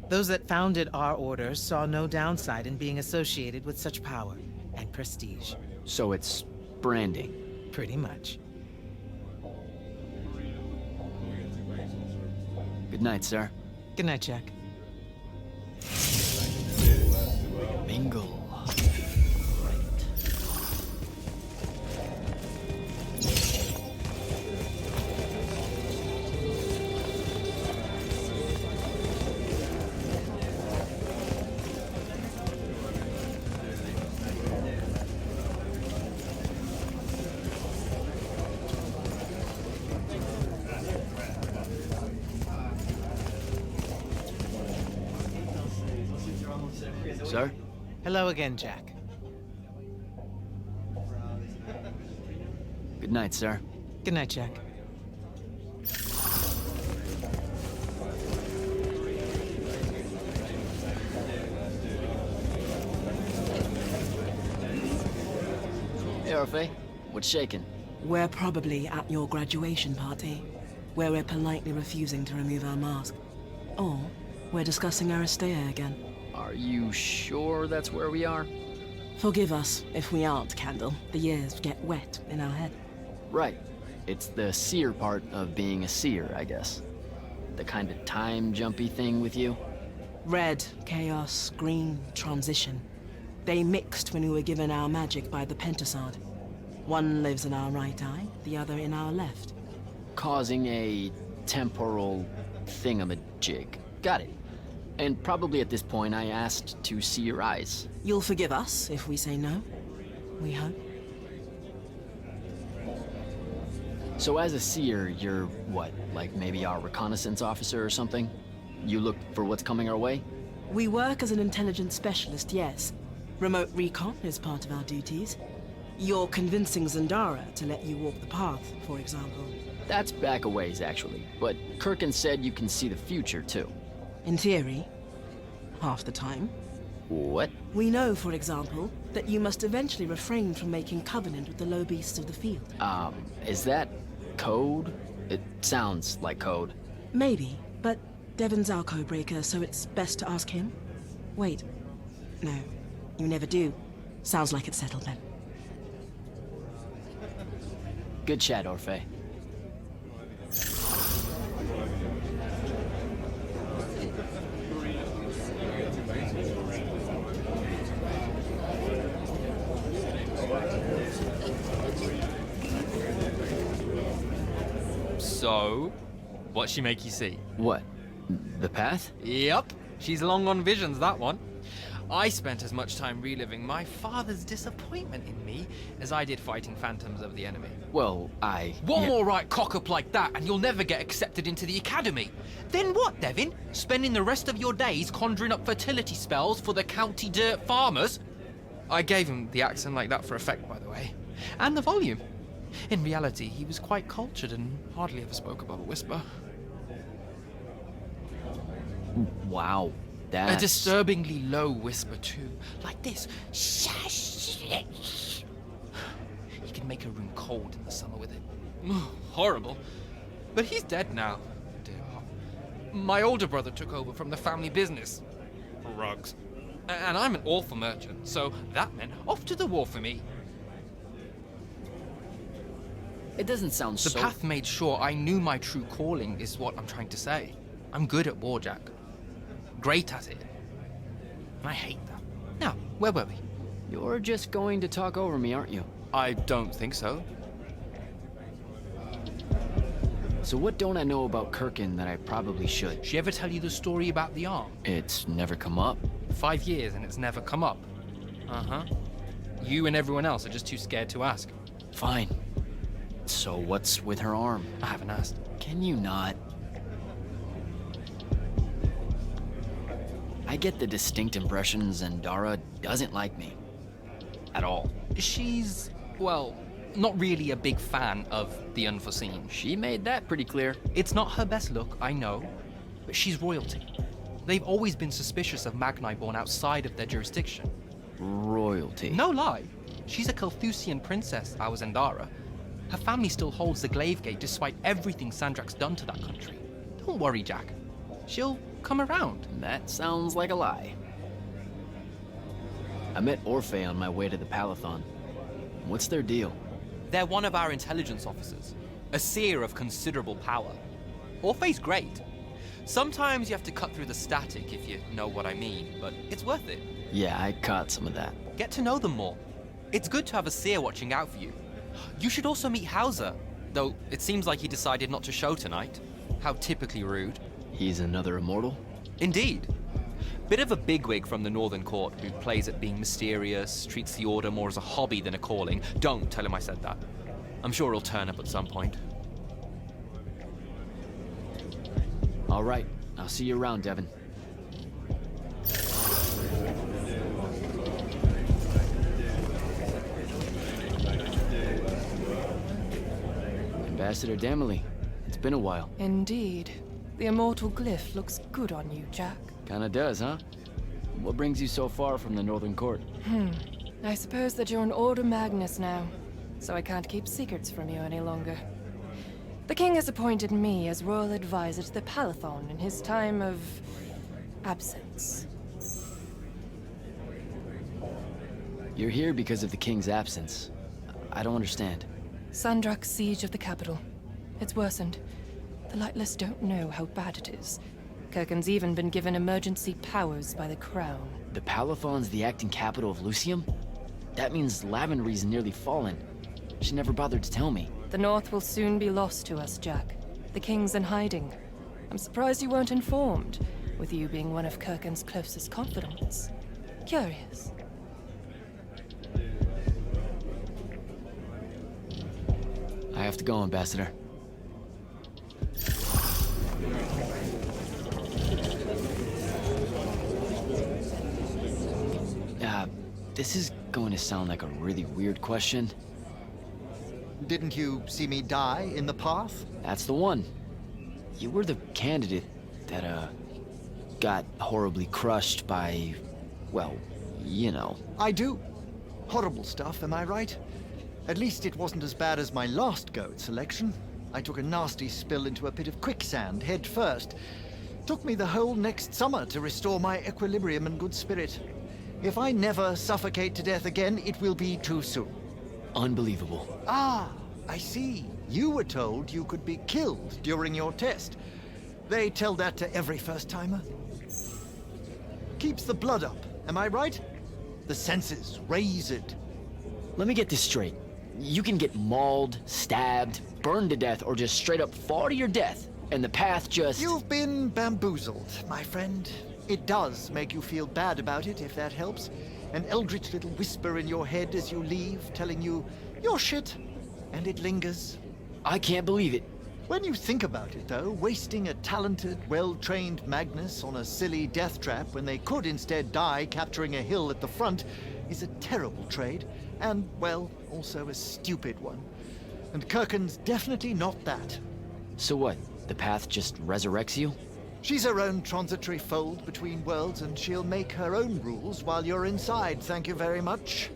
Those that founded our order saw no downside in being associated with such power and prestige. So it's branding. Pretty much. Good night, sir. Good night, Jack. Mingle. Sir? Hello again, Jack. Good night, sir. Good night, Jack. Hey, Orphe. What's shaking? We're probably at your graduation party, where we're politely refusing to remove our mask. Or we're discussing Aristea again. Are you sure that's where we are? Forgive us if we aren't, Candle. The years get wet in our head. Right. It's the seer part of being a seer, I guess. The kind of time jumpy thing with you. Red, chaos, green, transition. They mixed when we were given our magic by the Pentasod. One lives in our right eye, the other in our left. Causing a temporal thingamajig. Got it. And probably at this point I asked to see your eyes. You'll forgive us if we say no? We hope. So as a seer, you're what? Like maybe our reconnaissance officer or something? You look for what's coming our way? We work as an intelligence specialist, yes. Remote recon is part of our duties. You're convincing Zandara to let you walk the path, for example. That's back a ways, actually. But Kirkin said you can see the future, too. In theory. Half the time. What? We know, for example, that you must eventually refrain from making covenant with the low beasts of the field. Is that code? It sounds like code. Maybe, but Devin's our codebreaker, so it's best to ask him. Wait. No, you never do. Sounds like it's settled then. Good chat, Orphe. So, what'd she make you see? What? The path? Yep, she's long on visions, that one. I spent as much time reliving my father's disappointment in me as I did fighting phantoms of the enemy. Well, One more right cock-up like that and you'll never get accepted into the academy. Then what, Devin? Spending the rest of your days conjuring up fertility spells for the county dirt farmers? I gave him the accent like that for effect, by the way. And the volume. In reality, he was quite cultured and hardly ever spoke above a whisper. Wow, that's... A disturbingly low whisper, too. Like this. He can make a room cold in the summer with it. Horrible. But he's dead now. Dear Pop. My older brother took over from the family business. Rugs. And I'm an awful merchant, so that meant off to the war for me. It doesn't sound The path made sure I knew my true calling is what I'm trying to say. I'm good at war, Jack. Great at it. And I hate that. Now, where were we? You're just going to talk over me, aren't you? I don't think so. So what don't I know about Kirkin that I probably should? She ever tell you the story about the arm? It's never come up. 5 years and it's never come up. Uh-huh. You and everyone else are just too scared to ask. Fine. So what's with her arm? I haven't asked. Can you not? I get the distinct impression Zendara doesn't like me. At all. She's, well, not really a big fan of the unforeseen. She made that pretty clear. It's not her best look, I know, but she's royalty. They've always been suspicious of Magni born outside of their jurisdiction. Royalty? No lie. She's a Kelthusian princess, our Zendara. Her family still holds the Glaive Gate despite everything Sandrak's done to that country. Don't worry, Jack. She'll come around. That sounds like a lie. I met Orphe on my way to the Palathon. What's their deal? They're one of our intelligence officers, a seer of considerable power. Orphe's great. Sometimes you have to cut through the static, if you know what I mean, but it's worth it. Yeah, I caught some of that. Get to know them more. It's good to have a seer watching out for you. You should also meet Hauser, though it seems like he decided not to show tonight. How typically rude. He's another immortal? Indeed. Bit of a bigwig from the Northern Court who plays at being mysterious, treats the Order more as a hobby than a calling. Don't tell him I said that. I'm sure he'll turn up at some point. All right, I'll see you around, Devin. Ambassador Damley, it's been a while. Indeed. The immortal glyph looks good on you, Jack. Kinda does, huh? What brings you so far from the Northern Court? I suppose that you're an Order Magnus now, so I can't keep secrets from you any longer. The king has appointed me as royal advisor to the Palathon in his time of absence. You're here because of the king's absence. I don't understand. Sandrak's siege of the capital. It's worsened. The Lightless don't know how bad it is. Kirkin's even been given emergency powers by the crown. The Palathon's the acting capital of Lucium? That means Lavenry's nearly fallen. She never bothered to tell me. The North will soon be lost to us, Jack. The king's in hiding. I'm surprised you weren't informed, with you being one of Kirkin's closest confidants. Curious. I have to go, Ambassador. This is going to sound like a really weird question. Didn't you see me die in the path? That's the one. You were the candidate that, got horribly crushed by, well, you know. I do. Horrible stuff, am I right? At least it wasn't as bad as my last go at selection. I took a nasty spill into a pit of quicksand head first. Took me the whole next summer to restore my equilibrium and good spirit. If I never suffocate to death again, it will be too soon. Unbelievable. Ah, I see. You were told you could be killed during your test. They tell that to every first-timer. Keeps the blood up, am I right? The senses raised. Let me get this straight. You can get mauled, stabbed, burned to death, or just straight up fall to your death, and the path just... You've been bamboozled, my friend. It does make you feel bad about it, if that helps. An eldritch little whisper in your head as you leave, telling you, you're shit, and it lingers. I can't believe it. When you think about it, though, wasting a talented, well-trained Magnus on a silly death trap when they could instead die capturing a hill at the front is a terrible trade, and, well, also a stupid one. And Kirken's definitely not that. So what? The path just resurrects you? She's her own transitory fold between worlds, and she'll make her own rules while you're inside, thank you very much.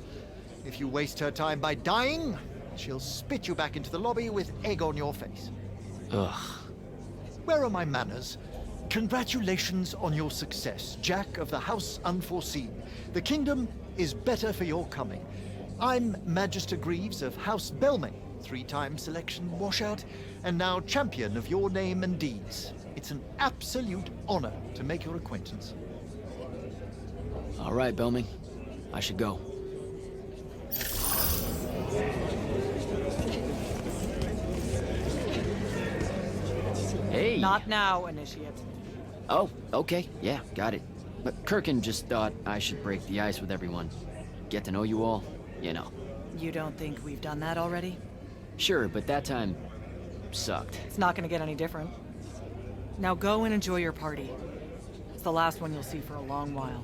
If you waste her time by dying, she'll spit you back into the lobby with egg on your face. Ugh. Where are my manners? Congratulations on your success, Jack of the House Unforeseen. The kingdom is better for your coming. I'm Magister Greaves of House Belmay, 3-time selection washout, and now champion of your name and deeds. It's an absolute honor to make your acquaintance. All right, Belming. I should go. Hey! Not now, Initiate. Oh, okay. Yeah, got it. But Kirken just thought I should break the ice with everyone. Get to know you all, you know. You don't think we've done that already? Sure, but that time sucked. It's not gonna get any different. Now go and enjoy your party. It's the last one you'll see for a long while.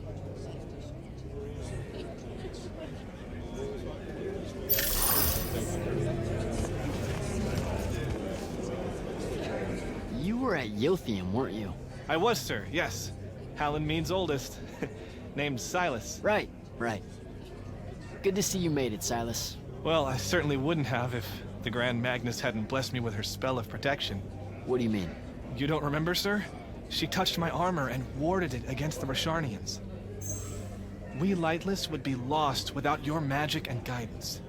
You were at Yothium, weren't you? I was, sir, yes. Hallenmead's oldest. Named Silas. Right. Good to see you made it, Silas. Well, I certainly wouldn't have if the Grand Magnus hadn't blessed me with her spell of protection. What do you mean? You don't remember, sir? She touched my armor and warded it against the Rasharnians. We Lightless would be lost without your magic and guidance.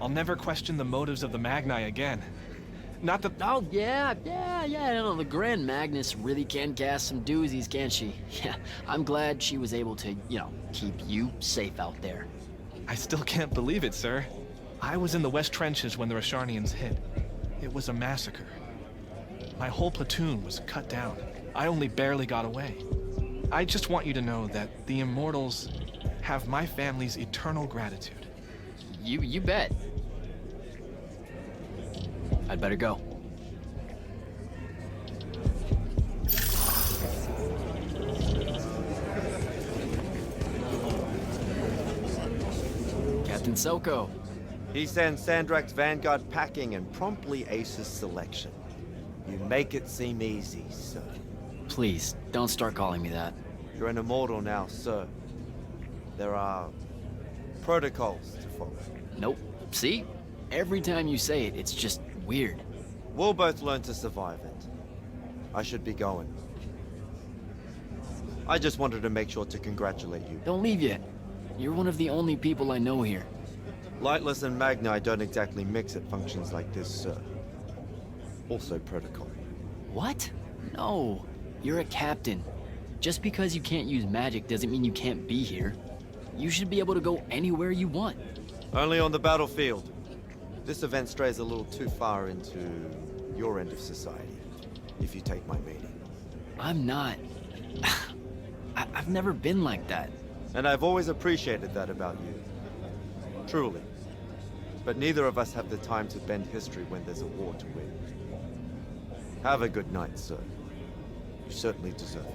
I'll never question the motives of the Magni again. Not that— Oh, yeah, no, the Grand Magnus really can cast some doozies, can't she? Yeah, I'm glad she was able to, keep you safe out there. I still can't believe it, sir. I was in the West Trenches when the Rasharnians hit. It was a massacre. My whole platoon was cut down. I only barely got away. I just want you to know that the Immortals have my family's eternal gratitude. You bet. I'd better go. Captain Soko. He sends Sandrak's vanguard packing and promptly aces selection. You make it seem easy, sir. Please, don't start calling me that. You're an immortal now, sir. There are protocols to follow. Nope. See? Every time you say it, it's just weird. We'll both learn to survive it. I should be going. I just wanted to make sure to congratulate you. Don't leave yet. You're one of the only people I know here. Lightless and Magni don't exactly mix at functions like this, sir. Also protocol. What? No. You're a captain. Just because you can't use magic doesn't mean you can't be here. You should be able to go anywhere you want. Only on the battlefield. This event strays a little too far into your end of society, if you take my meaning. I'm not. I've never been like that. And I've always appreciated that about you. Truly. But neither of us have the time to bend history when there's a war to win. Have a good night, sir. You certainly deserve it.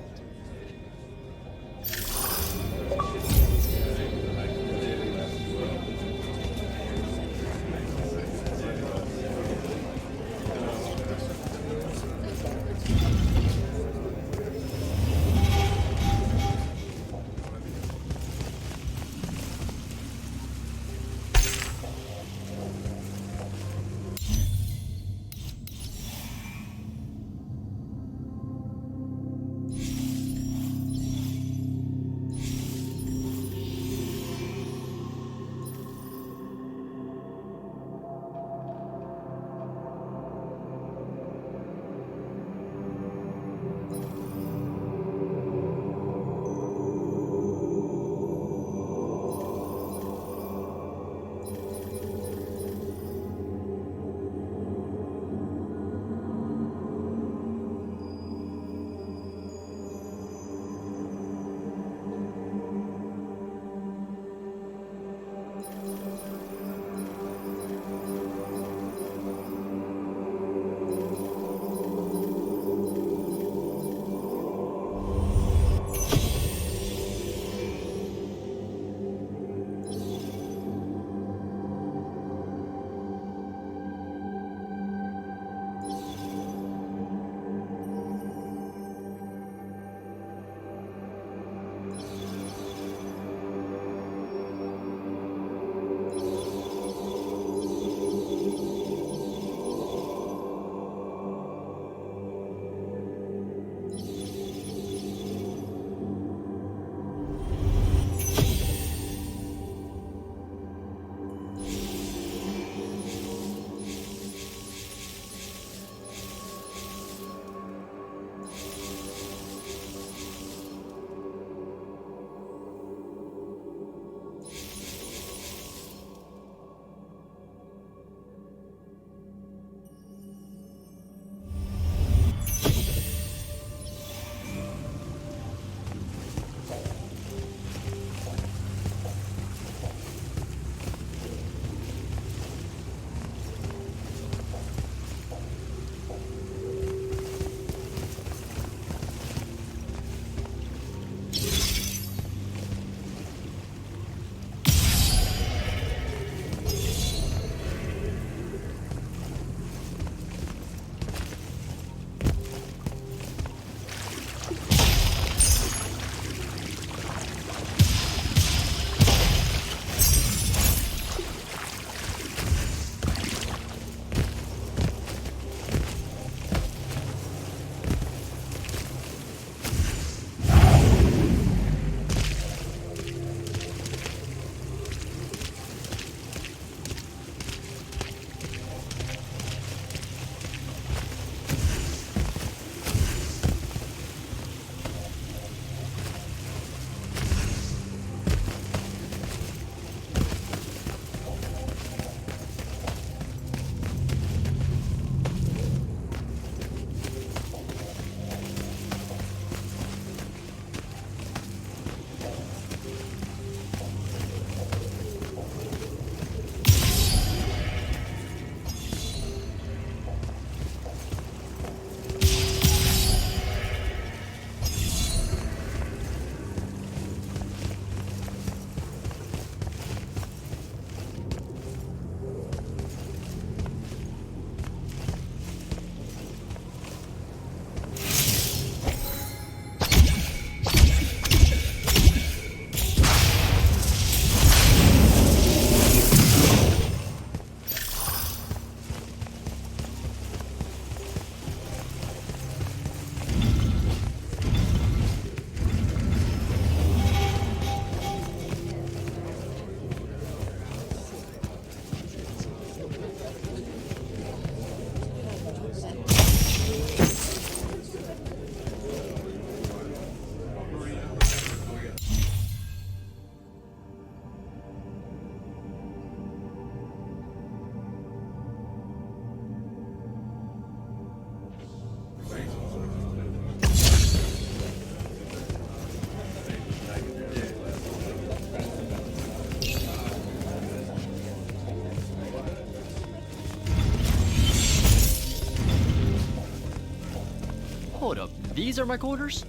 Hold up, these are my quarters?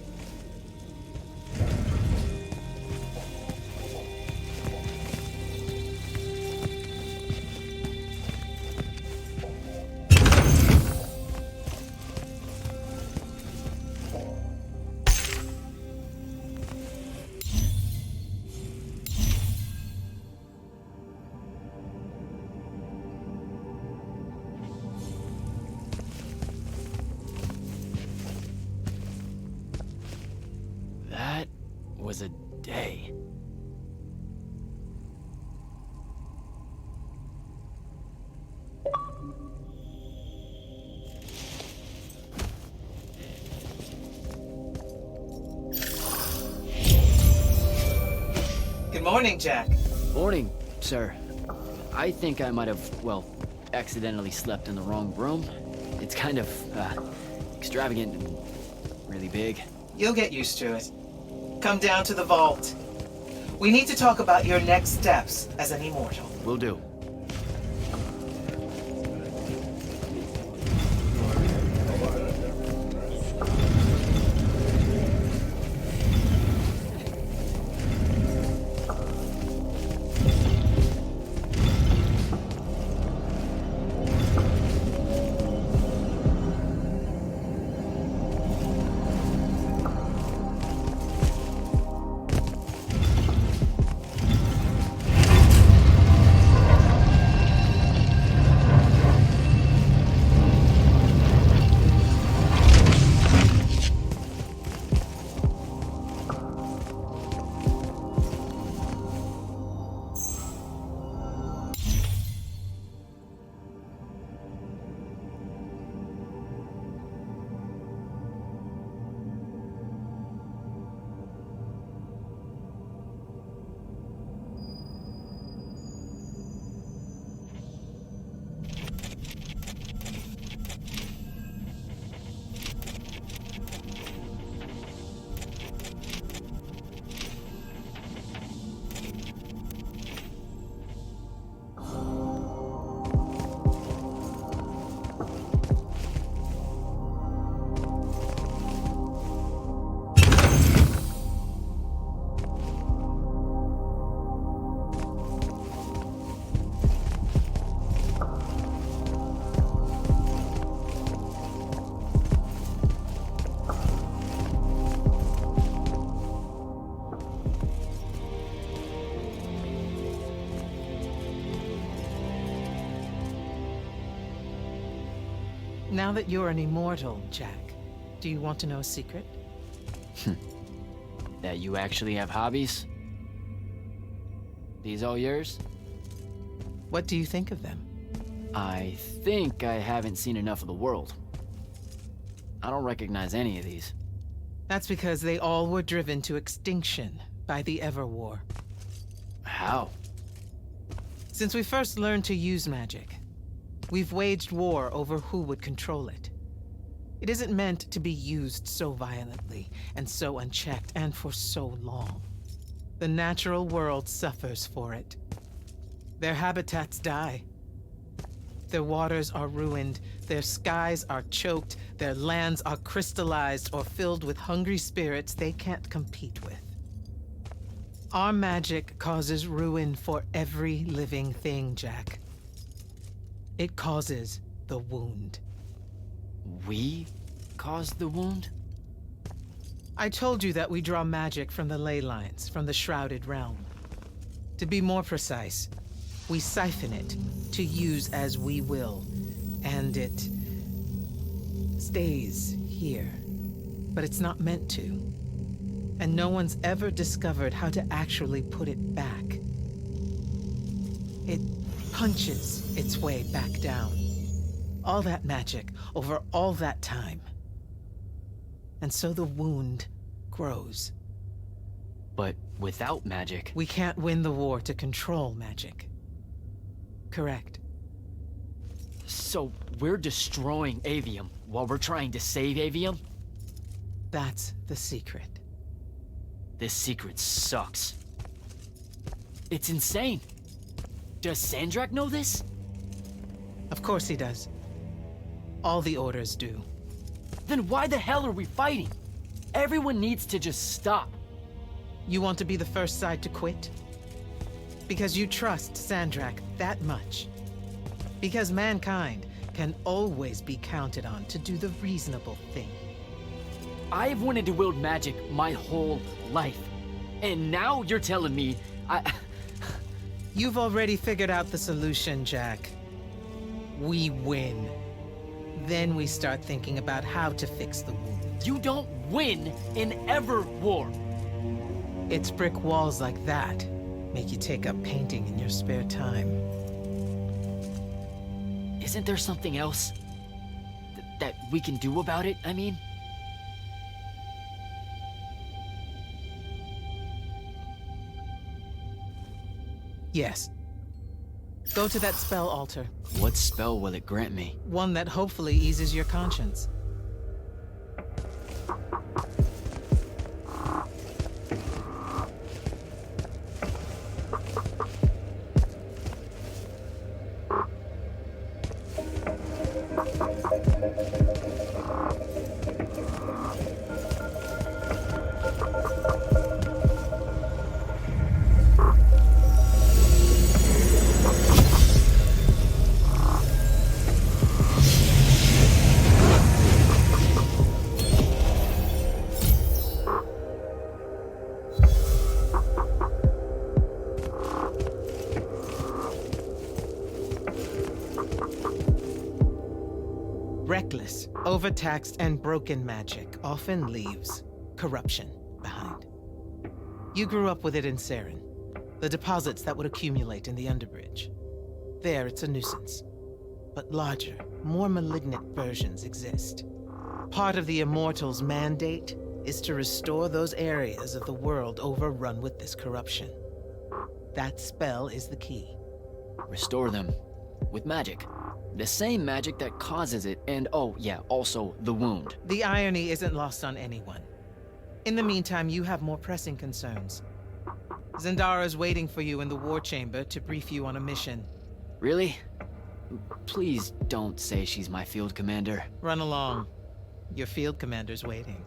That was a day. Good morning, Jack. Morning, sir. I think I might have, well, accidentally slept in the wrong room. It's kind of, extravagant and really big. You'll get used to it. Come down to the vault. We need to talk about your next steps as an immortal. Will do. Now that you're an immortal, Jack, do you want to know a secret? That you actually have hobbies? These all yours? What do you think of them? I think I haven't seen enough of the world. I don't recognize any of these. That's because they all were driven to extinction by the Everwar. How? Since we first learned to use magic, we've waged war over who would control it. It isn't meant to be used so violently and so unchecked and for so long. The natural world suffers for it. Their habitats die. Their waters are ruined, their skies are choked, their lands are crystallized or filled with hungry spirits they can't compete with. Our magic causes ruin for every living thing, Jack. It causes the wound. We caused the wound? I told you that we draw magic from the ley lines, from the Shrouded Realm. To be more precise, we siphon it to use as we will, and it stays here. But it's not meant to. And no one's ever discovered how to actually put it back. It punches its way back down. All that magic over all that time. And so the wound grows. But without magic... We can't win the war to control magic. Correct. So we're destroying Aveum while we're trying to save Aveum? That's the secret. This secret sucks. It's insane. Does Sandrak know this? Of course he does. All the orders do. Then why the hell are we fighting? Everyone needs to just stop. You want to be the first side to quit? Because you trust Sandrak that much. Because mankind can always be counted on to do the reasonable thing. I've wanted to wield magic my whole life. And now you're telling me You've already figured out the solution, Jack. We win. Then we start thinking about how to fix the wound. You don't win in ever war. It's brick walls like that make you take up painting in your spare time. Isn't there something else that we can do about it, I mean? Yes. Go to that spell altar. What spell will it grant me? One that hopefully eases your conscience. Reckless, overtaxed, and broken magic often leaves corruption behind. You grew up with it in Saren, the deposits that would accumulate in the Underbridge. There, it's a nuisance. But larger, more malignant versions exist. Part of the Immortals' mandate is to restore those areas of the world overrun with this corruption. That spell is the key. Restore them. With magic. The same magic that causes it, and oh yeah, also the wound. The irony isn't lost on anyone. In the meantime, you have more pressing concerns. Zendara's waiting for you in the war chamber to brief you on a mission. Really? Please don't say she's my field commander. Run along. Your field commander's waiting.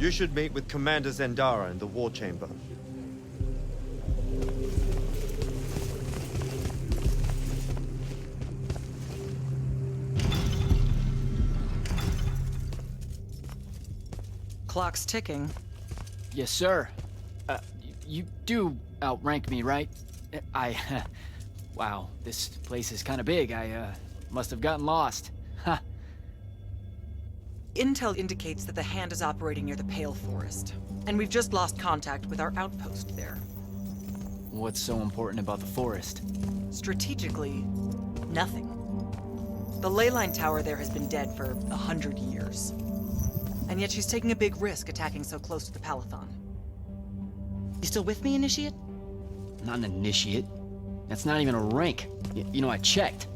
You should meet with Commander Zendara in the War Chamber. Clock's ticking. Yes, sir. You do outrank me, right? Wow, this place is kind of big. I must have gotten lost. Ha. Intel indicates that the Hand is operating near the Pale Forest, and we've just lost contact with our outpost there. What's so important about the forest? Strategically, nothing. The leyline tower there has been dead for 100 years. And yet she's taking a big risk attacking so close to the Palathon. You still with me, Initiate? Not an initiate. That's not even a rank. You know, I checked.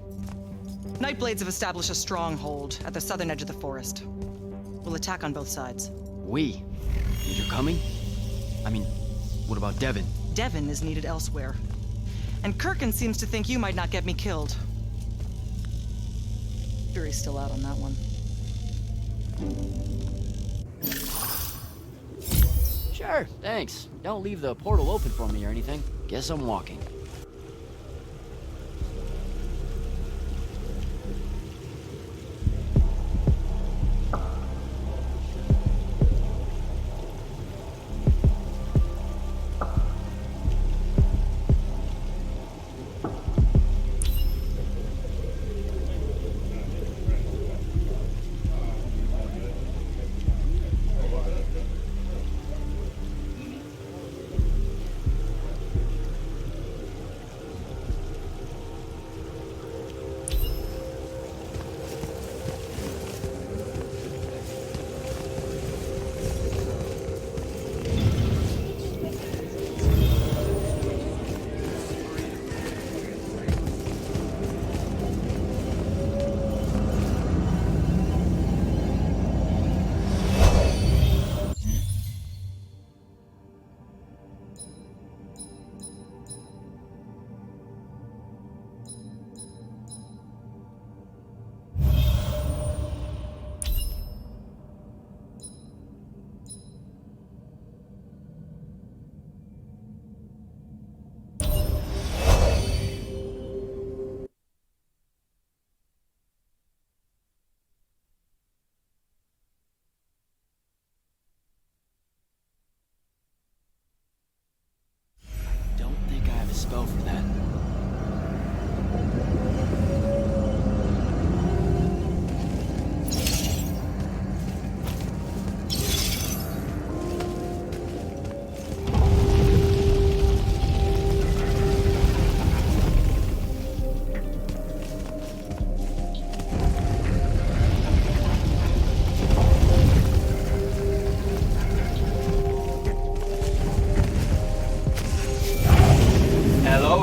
Nightblades have established a stronghold at the southern edge of the forest. We'll attack on both sides. We? And you're coming? I mean, what about Devin? Devin is needed elsewhere. And Kirkin seems to think you might not get me killed. Jury's still out on that one. Sure, thanks. Don't leave the portal open for me or anything. Guess I'm walking. Spell for that.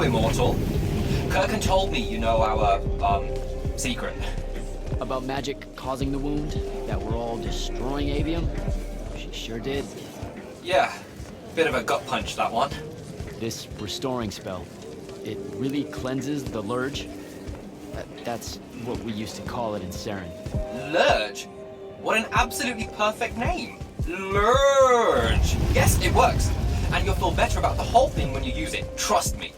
Immortal. Kirkin told me you know our, secret. About magic causing the wound? That we're all destroying Aveum? She sure did. Yeah. Bit of a gut punch, that one. This restoring spell, it really cleanses the Lurge? That's what we used to call it in Saren. Lurge? What an absolutely perfect name. Lurge! Yes, it works. And you'll feel better about the whole thing when you use it. Trust me.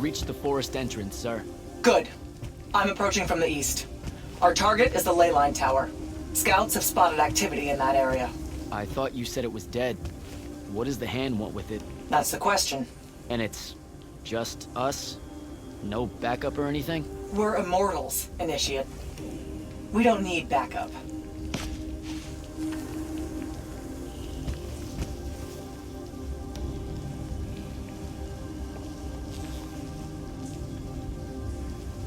reached the forest entrance, sir. Good. I'm approaching from the east. Our target is the ley line tower. Scouts have spotted activity in that area. I thought you said it was dead. What does the hand want with it? That's the question. And it's just us? No backup or anything? We're Immortals, Initiate. We don't need backup.